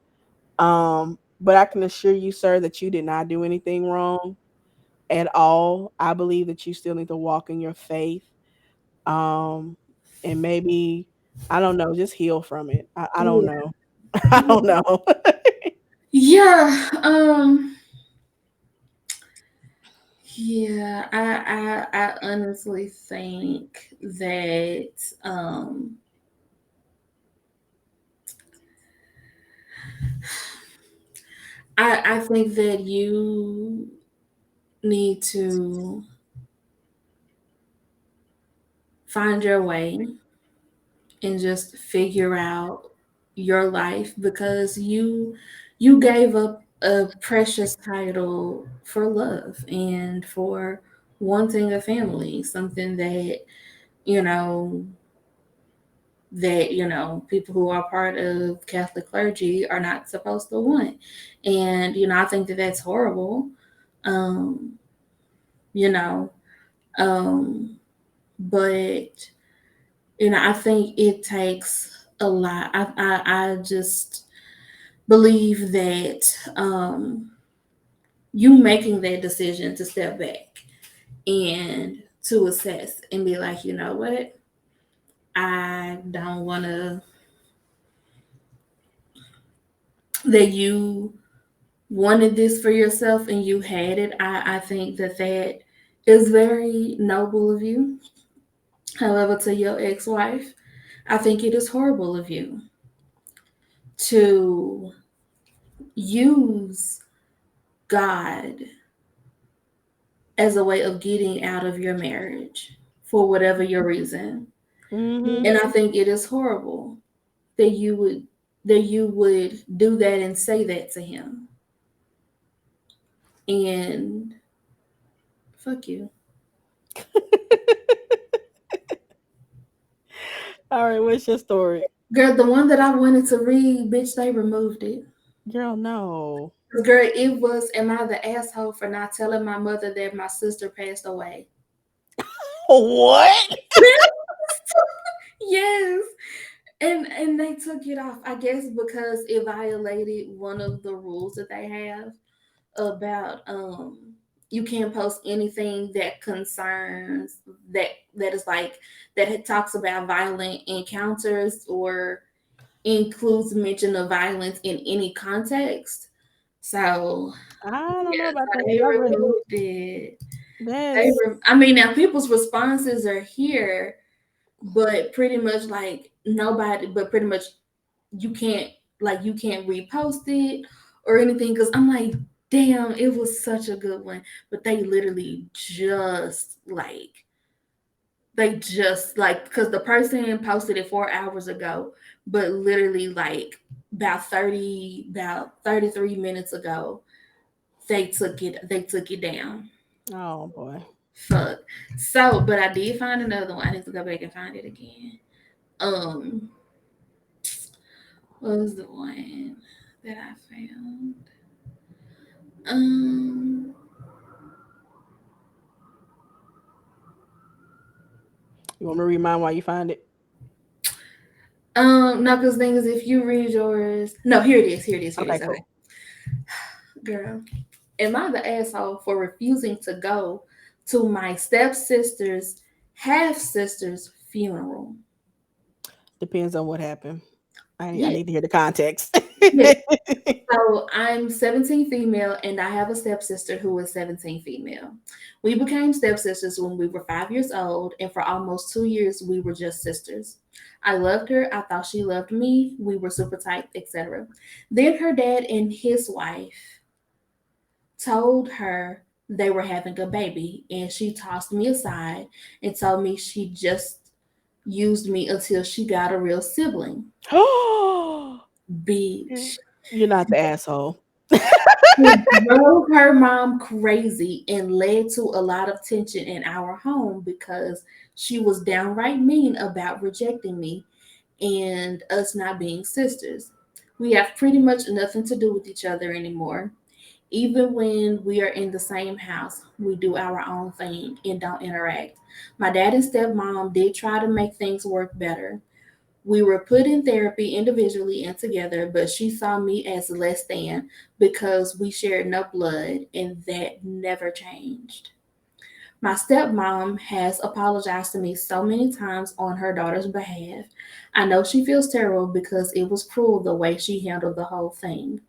But I can assure you, sir, that you did not do anything wrong at all. I believe that you still need to walk in your faith. Um and maybe, I don't know, just heal from it. I don't Yeah. know. I don't know. Yeah. Yeah. I honestly think that I think that you need to find your way and just figure out your life, because you gave up a precious title for love and for wanting a family, something that you know people who are part of Catholic clergy are not supposed to want. And I think that that's horrible. um you know um but I think it takes a lot. I just believe that you making that decision to step back and to assess and be like, you know what, I don't want to, that you wanted this for yourself and you had it. I think that that is very noble of you. However, to your ex-wife, I think it is horrible of you to use God as a way of getting out of your marriage for whatever your reason. Mm-hmm. And I think it is horrible that you would do that and say that to him. And fuck you. All right, what's your story? Girl, the one that I wanted to read, bitch, they removed it. Girl, no. 'Cause, girl, it was, am I the asshole for not telling my mother that my sister passed away? What? Yes. And they took it off, I guess because it violated one of the rules that they have about you can't post anything that concerns that that is like that it talks about violent encounters or includes mention of violence in any context. So I don't know yeah, about so that. they That really, removed it. that's, I mean, now people's responses are here, but pretty much like nobody, but pretty much you can't you can't repost it or anything because I'm like, damn, it was such a good one. But they literally just like because the person posted it 4 hours ago, but literally like about 33 minutes ago, they took it down. oh boy. Fuck. So, but I did find another one. I need to go back and find it again. Um, what was the one that I found? Um, You want me to read mine while you find it? no, because thing is, if you read yours, no, here it is, here it is, here it Okay, is. Okay, cool. girl, am I the asshole for refusing to go to my stepsister's half sister's funeral? Depends on what happened. I Yeah, need to hear the context. yeah. So I'm 17 female, and I have a stepsister who is 17 female. We became stepsisters when we were 5 years old, and for almost 2 years, we were just sisters. I loved her. I thought she loved me. We were super tight, etc. Then her dad and his wife told her they were having a baby, and she tossed me aside and told me she just used me until she got a real sibling. Bitch. You're not the asshole. It drove her mom crazy and led to a lot of tension in our home because she was downright mean about rejecting me and us not being sisters. We have pretty much nothing to do with each other anymore. Even when we are in the same house, we do our own thing and don't interact. My dad and stepmom did try to make things work better. We were put in therapy individually and together, but she saw me as less than because we shared no blood, and that never changed. My stepmom has apologized to me so many times on her daughter's behalf. I know she feels terrible because it was cruel the way she handled the whole thing.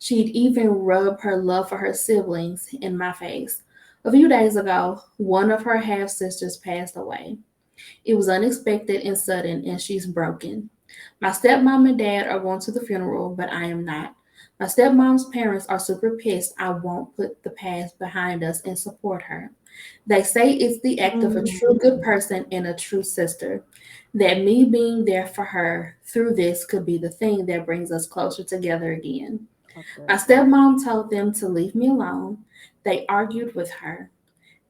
She'd even rub her love for her siblings in my face. A few days ago, one of her half sisters passed away. It was unexpected and sudden, and she's broken. My stepmom and dad are going to the funeral, but I am not. My stepmom's parents are super pissed I won't put the past behind us and support her. They say it's the act of a true Mm, good person and a true sister. That me being there for her through this could be the thing that brings us closer together again. My okay. stepmom told them to leave me alone. They argued with her.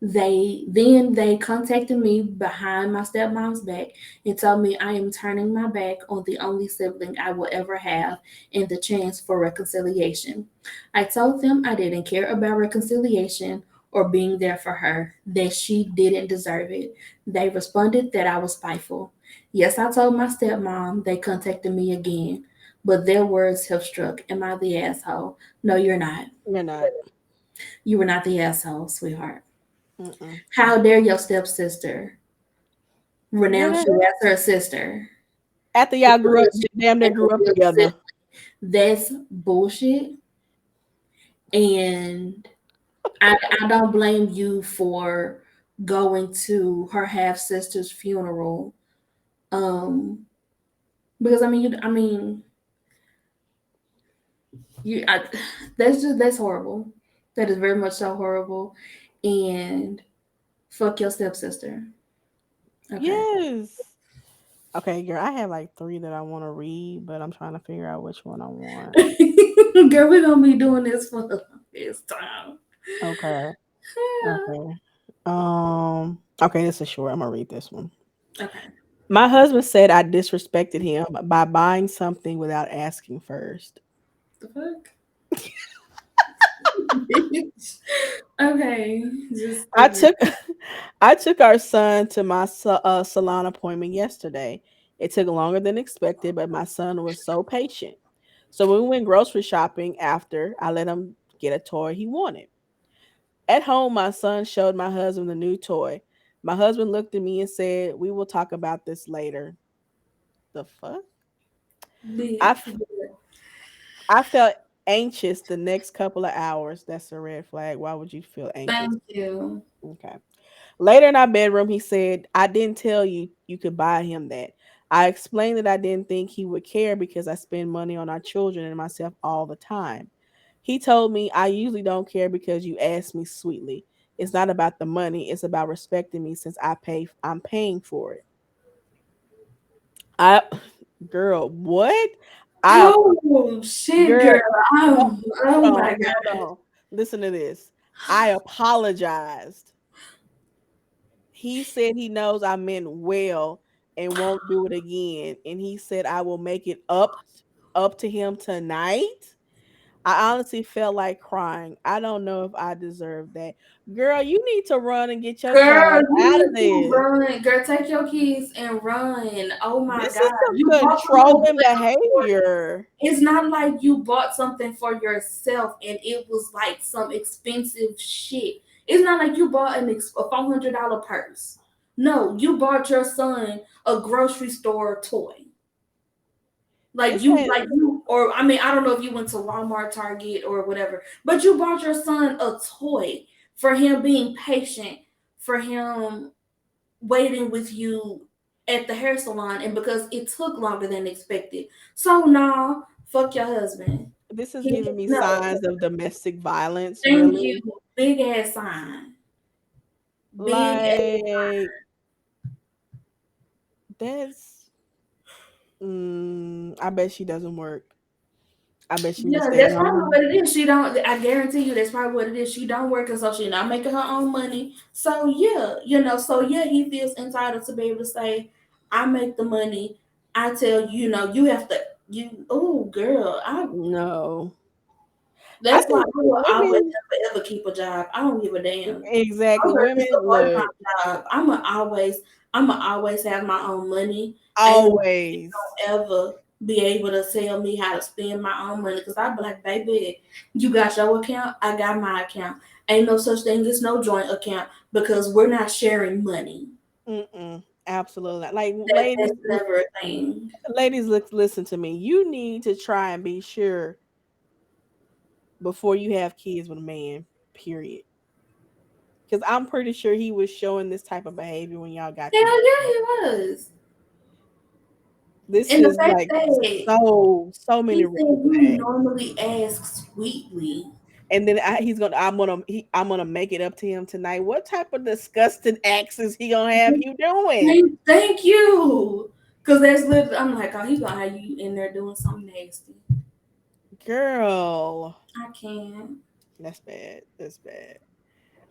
They contacted me behind my stepmom's back and told me I am turning my back on the only sibling I will ever have and the chance for reconciliation. I told them I didn't care about reconciliation or being there for her, that she didn't deserve it. They responded that I was spiteful. Yes, I told my stepmom. They contacted me again, but their words have struck. Am I the asshole? No, you're not. You're not. You were not the asshole, sweetheart. Mm-mm. How dare your stepsister Girl, renounce you as her sister after y'all grew up, because she damn near had a grew up real sibling? together. That's bullshit. And I don't blame you for going to her half sister's funeral. Um, because I mean, you, I, that's horrible. That is very much so horrible. And fuck your stepsister. Okay. Yes. Okay, girl, I have like three that I want to read, but I'm trying to figure out which one I want. Girl, we're gonna be doing this for the longest time. Okay. Okay. Okay, this is short. I'm gonna read this one. Okay. My husband said I disrespected him by buying something without asking first. The fuck? Bitch. Okay. Just I okay. took I took our son to my salon appointment yesterday. It took longer than expected, but my son was so patient. So when we went grocery shopping after, I let him get a toy he wanted. At home, my son showed my husband the new toy. My husband looked at me and said, "We will talk about this later." The fuck? I Bitch. f- I felt anxious the next couple of hours. That's a red flag. Why would you feel anxious? Thank you. Okay. Later in our bedroom, he said, "I didn't tell you you could buy him that." I explained that I didn't think he would care because I spend money on our children and myself all the time. He told me, "I usually don't care because you asked me sweetly. It's not about the money, it's about respecting me since I'm paying for it." I girl, what? I Oh shit, girl, girl. hold, Oh hold my on, hold god. on. Listen to this. I apologized. He said he knows I meant well and won't do it again. And he said I will make it up to him tonight. I honestly felt like crying. I don't know if I deserve that. Girl, you need to run and get your Girl, child you out need of to this. run. Girl, take your keys and run. Oh my This God. is some You bought something controlling well for behavior. it's not like you bought something for yourself and it was like some expensive shit. It's not like you bought a $400 purse. No, you bought your son a grocery store toy. This ain't Like you, or I mean, I don't know if you went to Walmart, Target, or whatever, but you bought your son a toy for him being patient, for him waiting with you at the hair salon, and because it took longer than expected. So nah, fuck your husband. this is He giving me no, signs of domestic violence, thank you, really. big ass sign, big ass. Like that's I bet she doesn't work. I bet she was Yeah, stay at that's probably home. what it is. She don't. I guarantee you, that's probably what it is. She don't work, and so she not making her own money. So yeah, so yeah, he feels entitled to be able to say, "I make the money. I tell you, you have to. You, oh girl, I. No. I That's why think I will always women never ever keep a job. I don't give a damn. exactly, I'm ready to women support my look job. I'ma always have my own money. Ain't nobody always. gonna ever be able to tell me how to spend my own money because I be like, baby, you got your account, I got my account. Ain't no such thing as no joint account because we're not sharing money. Mm-mm, absolutely not. Like That's never a thing. ladies, listen to me. You need to try and be sure before you have kids with a man. Period. Because I'm pretty sure he was showing this type of behavior when y'all got Hell together. yeah, he was. This And the is fact like that so he many red said you flags. normally ask sweetly. And then I'm gonna make it up to him tonight. What type of disgusting acts is he gonna have you doing, Thank you. Cause that's literally I'm like, oh, he's gonna have you in there doing something nasty. girl? I can't. That's bad. That's bad.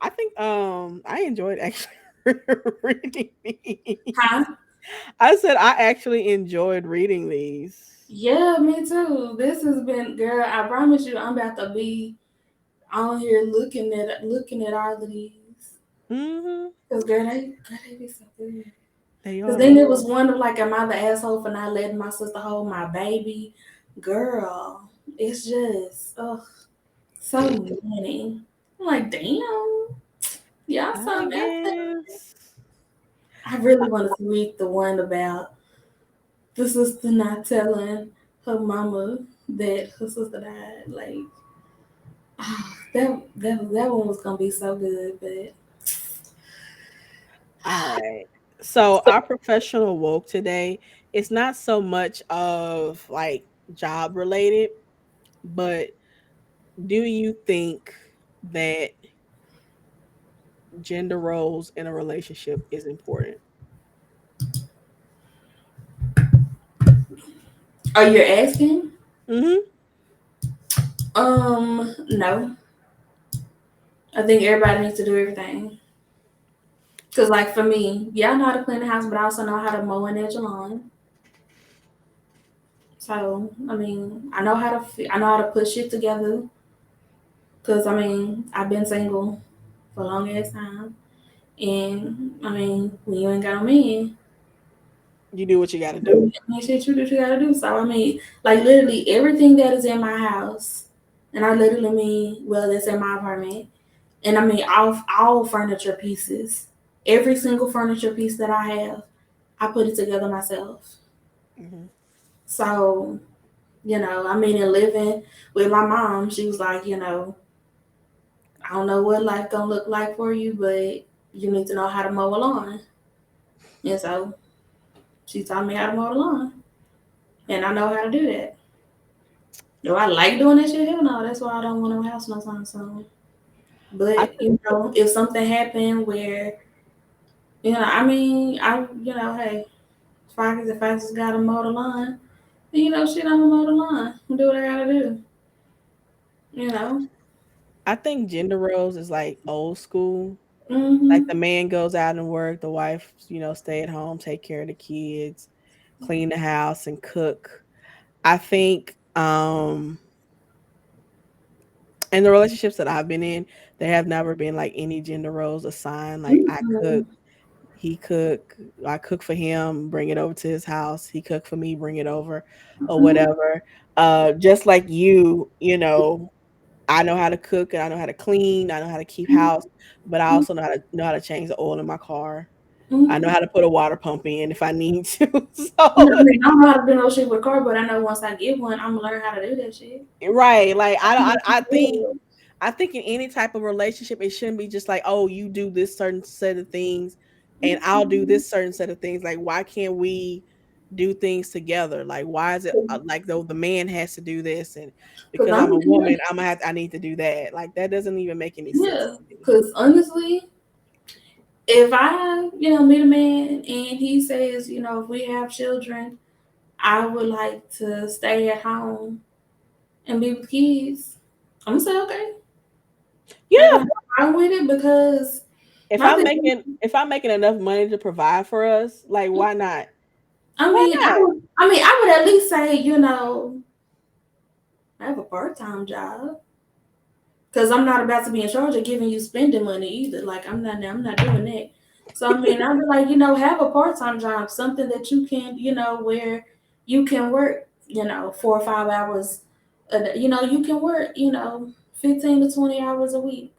I think I enjoyed actually reading these. Huh? I said I actually enjoyed reading these. Yeah, me too. This has been girl, I promise you I'm about to be on here looking at all of these. Hmm. Cause girl, they be so good. They Cause are. then it was one of like, am I the asshole for not letting my sister hold my baby? Girl, it's just so many. I'm like, damn. Y'all I something else. guess. I really wanted to read the one about the sister not telling her mama that her sister died. Like that one was gonna be so good, but All right. So our professional woke today, it's not so much of like job related, but do you think? that gender roles in a relationship is important. Are you asking? Hmm. No. I think everybody needs to do everything. Cause like for me, yeah, I know how to clean the house, but I also know how to mow and edge a lawn. So I mean, I know how to put shit together. Cause I mean, I've been single for a long ass time, and I mean, when you ain't got a man, You do what you got to do. you ain't shit you do what you gotta do. So I mean, like literally everything that is in my house, and I literally mean, well, that's in my apartment, and I mean all furniture pieces, every single furniture piece that I have, I put it together myself. Hmm. So I mean, and living with my mom, she was like, I don't know what life gonna look like for you, but you need to know how to mow a lawn. And so she taught me how to mow the lawn, and I know how to do that. Do I like doing that shit? Hell no. That's why I don't want no house no time soon. I But think if something happened where I mean, hey, if I just gotta mow the lawn, then shit, I'm gonna mow the lawn, do what I gotta do. You know. I think gender roles is like old school. Like Mhm. the man goes out and work, the wife, stay at home, take care of the kids, clean the house and cook. I think in the relationships that I've been in, there have never been like any gender roles assigned. Like I cook, Mhm. he cook, I cook for him, bring it over to his house. He cook for me, bring it over, or Mhm. whatever. Just like I know how to cook and I know how to clean. I know how to keep house, but I Mhm. also know how to change the oil in my car. I know Mhm. how to put a water pump in if I need to. I So mean, I don't know how to do no shit with a car, but I know once I get one, I'm gonna learn how to do that shit. right, like I think in any type of relationship, it shouldn't be just like, oh, you do this certain set of things, and I'll do Mhm. this certain set of things. Like, why can't we do things together? Like, why is it like though the man has to do this, and Cause because I'm I'm a gonna be woman, honest. I need to do that. Like, that doesn't even make any sense Yeah, to me. cause honestly, if I meet a man and he says if we have children, I would like to stay at home and be with kids. I'm gonna say okay. I ain't Yeah, gonna have a problem with it because if my I'm thing. making enough money to provide for us, like, why not? I Why mean, not? I would at least say I have a part time job. Cause I'm not about to be in charge of giving you spending money either. Like I'm not doing that. So I mean, I'd be like, have a part time job, something that you can, where you can work, 4 or 5 hours. You can work, 15 to 20 hours a week.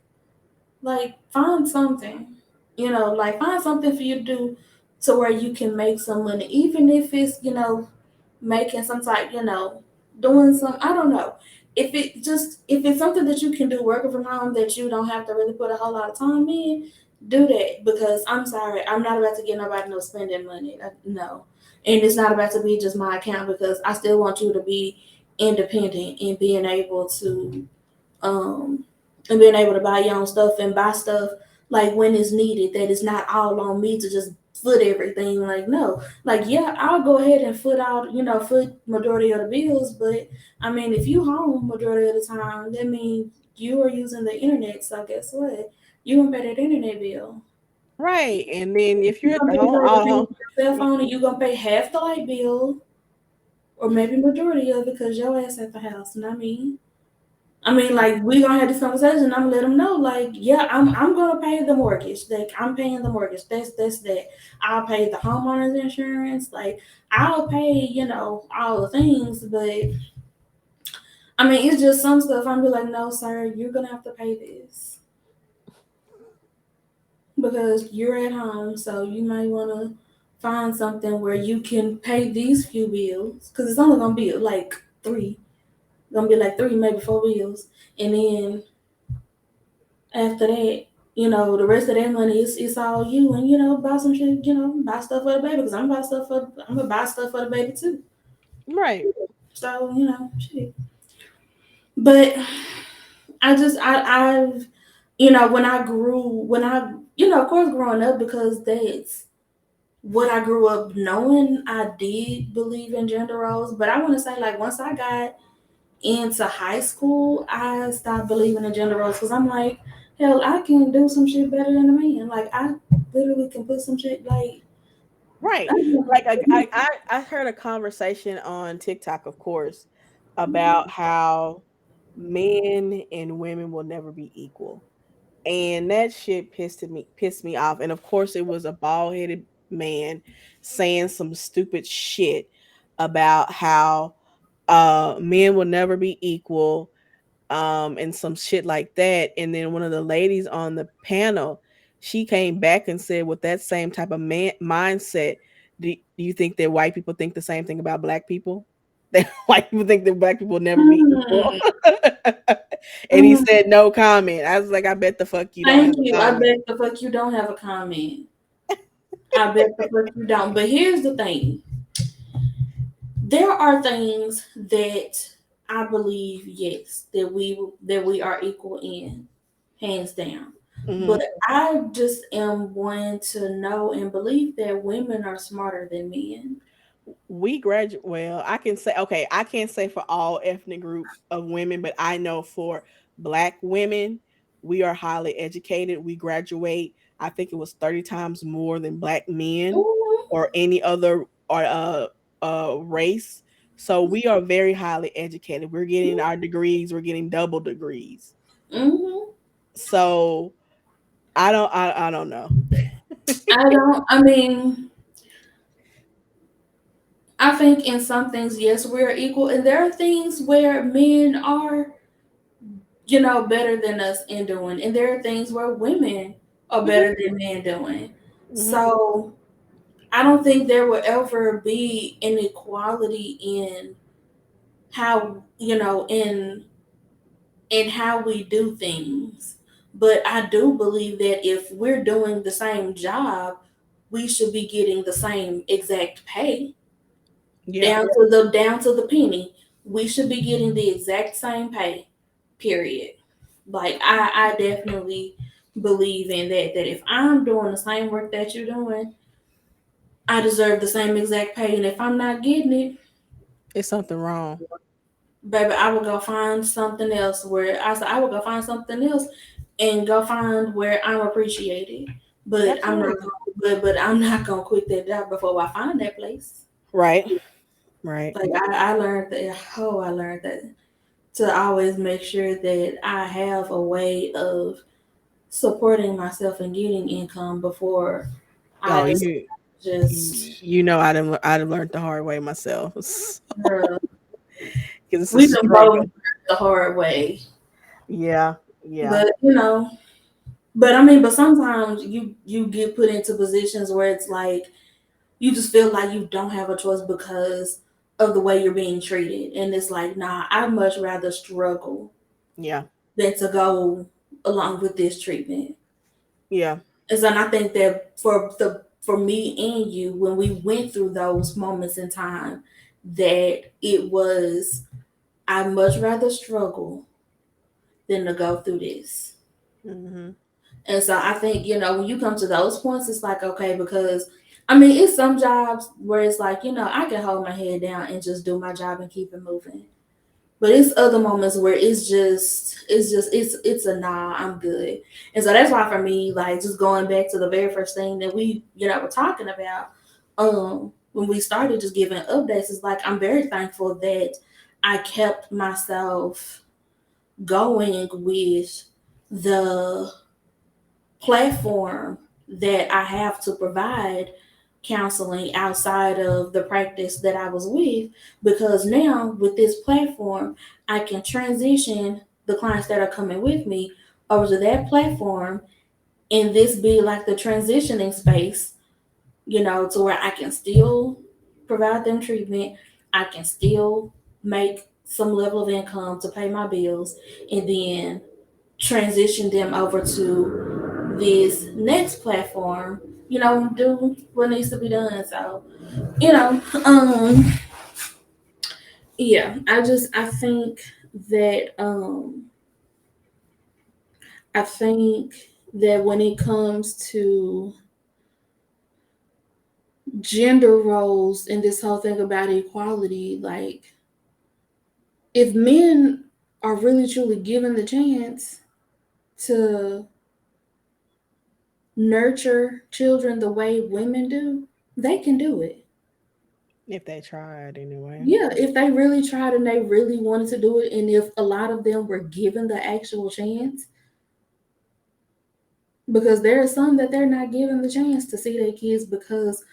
Like find something, like find something for you to do, to where you can make some money, even if it's, making some type, doing some, I don't know. If it's something that you can do working from home that you don't have to really put a whole lot of time in, do that. Because I'm sorry, I'm not about to get nobody no spending money. No. And it's not about to be just my account, because I still want you to be independent and um being able to buy your own stuff and buy stuff like when it's needed, that it's not all on me to just foot everything. Like no, like yeah, I'll go ahead and foot majority of the bills, but I mean if you home majority of the time, that means you are using the internet, so guess what, you gonna pay that internet bill. Right, and then if you're You're at gonna the be home, able to pay home, your cell phone, and you're gonna pay half the light bill, or maybe majority of it, because your ass at the house. And I mean, like we gonna have this conversation. I'm gonna let them know, like, yeah, I'm gonna pay the mortgage. Like I'm paying the mortgage. That's that. I'll pay the homeowners insurance. Like I'll pay, all the things. But I mean, it's just some stuff. I'm be like, no, sir, you're gonna have to pay this because you're at home. So you might wanna find something where you can pay these few bills, because it's only gonna be like three. Gonna be like three, maybe four bills, and then after that, the rest of that money is it's all you, and buy some shit, buy stuff for the baby, because I'm gonna buy stuff for the baby too. right. So, shit. But I've when I grew when I of course growing up, because that's what I grew up knowing, I did believe in gender roles. But I want to say, like, once I got into high school, I stopped believing in gender roles, because I'm like, hell, I can do some shit better than a man. Like, I literally can put some shit like. Right. Like I heard a conversation on TikTok, of course, about how men and women will never be equal. And that shit pissed me off. And of course it was a bald-headed man saying some stupid shit about how men will never be equal, and some shit like that. And then one of the ladies on the panel, she came back and said, with that same type of mindset, do you think that white people think the same thing about black people? That white people think that black people will never be equal. Mm, And he mm, said no comment. I was like, I bet the fuck you don't have thank a you. I comment. bet the fuck you don't have a comment. I bet the fuck you don't. But here's the thing. There are things that I believe, yes, that we are equal in, hands down. But Hmm. I just am one to know and believe that women are smarter than men. We graduate. Well, I can say, okay, I can't say for all ethnic group of women, but I know for black women, we are highly educated. We graduate, I think it was 30 times more than black men Mm-hmm. or any other or race. So we are very highly educated. We're getting our degrees, we're getting double degrees. Mm-hmm. So I don't know. I mean, I think in some things, yes, we're equal. And there are things where men are, better than us in doing. And there are things where women are Hmm. better than men doing. Hmm. So I don't think there will ever be inequality in how, in how we do things. But I do believe that if we're doing the same job, we should be getting the same exact pay, Yeah, down to the penny. We should be getting the exact same pay. Period. Like, I definitely believe in that. That if I'm doing the same work that you're doing, I deserve the same exact pay. And if I'm not getting it, it's something wrong. baby, I will go find something else where I said I will go find something else and go find where I'm appreciated. But I'm not Absolutely. gonna, but I'm not gonna quit that job before I find that place. Right. Right. Like, I learned that. Oh, I learned that to always make sure that I have a way of supporting myself and getting income before I Oh, just you just I done learned the hard way myself. girl. Because it's a We can both struggle. learn the hard way, Yeah, yeah, but but I mean, but sometimes you get put into positions where it's like you just feel like you don't have a choice because of the way you're being treated, and it's like, nah, I'd much rather struggle yeah, than to go along with this treatment. yeah. And I think that for me and you, when we went through those moments in time, that it was, I'd much rather struggle than to go through this. Hmm. And so I think, when you come to those points, it's like, okay, because I mean, it's some jobs where it's like, I can hold my head down and just do my job and keep it moving. But it's other moments where it's a nah, I'm good. And so that's why for me, like, just going back to the very first thing that we, were talking about, when we started just giving updates, is like, I'm very thankful that I kept myself going with the platform that I have to provide counseling outside of the practice that I was with, because now with this platform, I can transition the clients that are coming with me over to that platform, and this be like the transitioning space, to where I can still provide them treatment, I can still make some level of income to pay my bills, and then transition them over to this next platform, do what needs to be done. So, you know, um, yeah, I think that I think that when it comes to gender roles and this whole thing about equality, like if men are really truly given the chance to nurture children the way women do, they can do it. If they tried anyway. Yeah, if they really tried and they really wanted to do it, and if a lot of them were given the actual chance, because there are some that they're not given the chance to see their kids because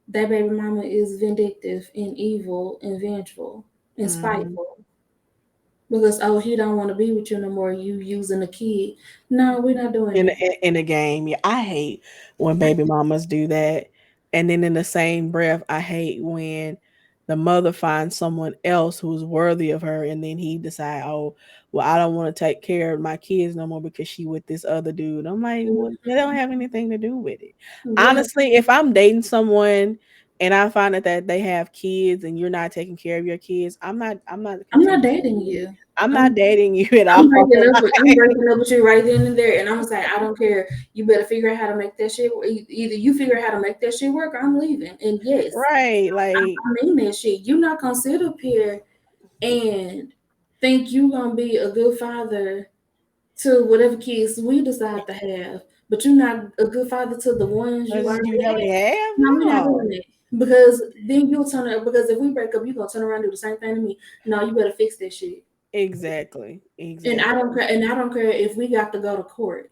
that baby mama is vindictive and evil and vengeful and Hmm. spiteful. Because oh, he don't want to be with you no more. You using a kid. No, we're not doing that. In a game, yeah, I hate when baby mamas do that. And then in the same breath, I hate when the mother finds someone else who's worthy of her, and then he decide, oh, well, I don't want to take care of my kids no more because she with this other dude. I'm like, well, they don't have anything to do with it. Yeah, Honestly, if I'm dating someone and I find out that they have kids and you're not taking care of your kids, I'm not I'm not continuing. dating you. I'm I'm not dating you at all. I'm breaking up with you right then and there, and I'm gonna say I don't care. You better figure out how to make that shit. Either you figure out how to make that shit work, or I'm leaving. And yes, Right, like I mean that shit. You not gonna sit up here and think you gonna be a good father to whatever kids we decide to have, but you're not a good father to the ones you as already you have. already have? No, we're not No. doing it. Because then you'll turn it because if we break up, you're gonna turn around and do the same thing to me. No, you better fix that shit. Exactly. And I don't Exactly. care and I don't care if we got to go to court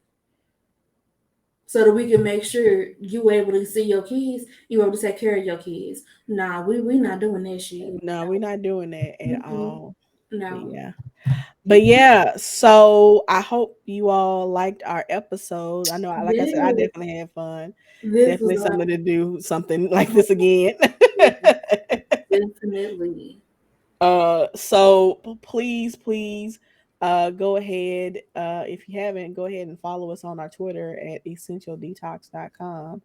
so that we can make sure you able to see your kids, you able to take care of your kids. Nah, we not doing that shit. No, we're not doing that at Mm-mm. all. But No. yeah. But yeah, so I hope you all liked our episode. I know, like I said, I Yes, definitely had fun. this was Definitely something to do something like this again. definitely. So please, go ahead. If you haven't, go ahead and follow us on our Twitter at essentialdetox.com.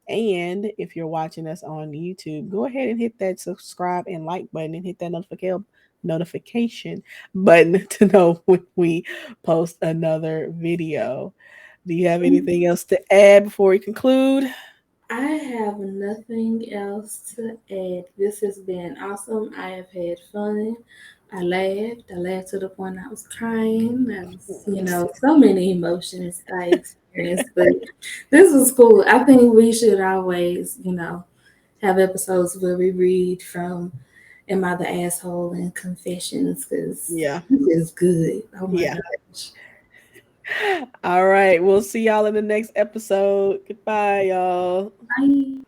And if you're watching us on YouTube, go ahead and hit that subscribe and like button and hit that notification button to know when we post another video. Do you have anything else to add before we conclude? I have nothing else to add. This has been awesome. I have had fun. I laughed. I laughed to the point I was crying. I was, so many emotions I experienced. But this was cool. I think we should always, have episodes where we read from Am I the Asshole and Confessions because Yeah. this is good. Oh my Yeah. gosh. All right. We'll see y'all in the next episode. Goodbye, y'all. Bye.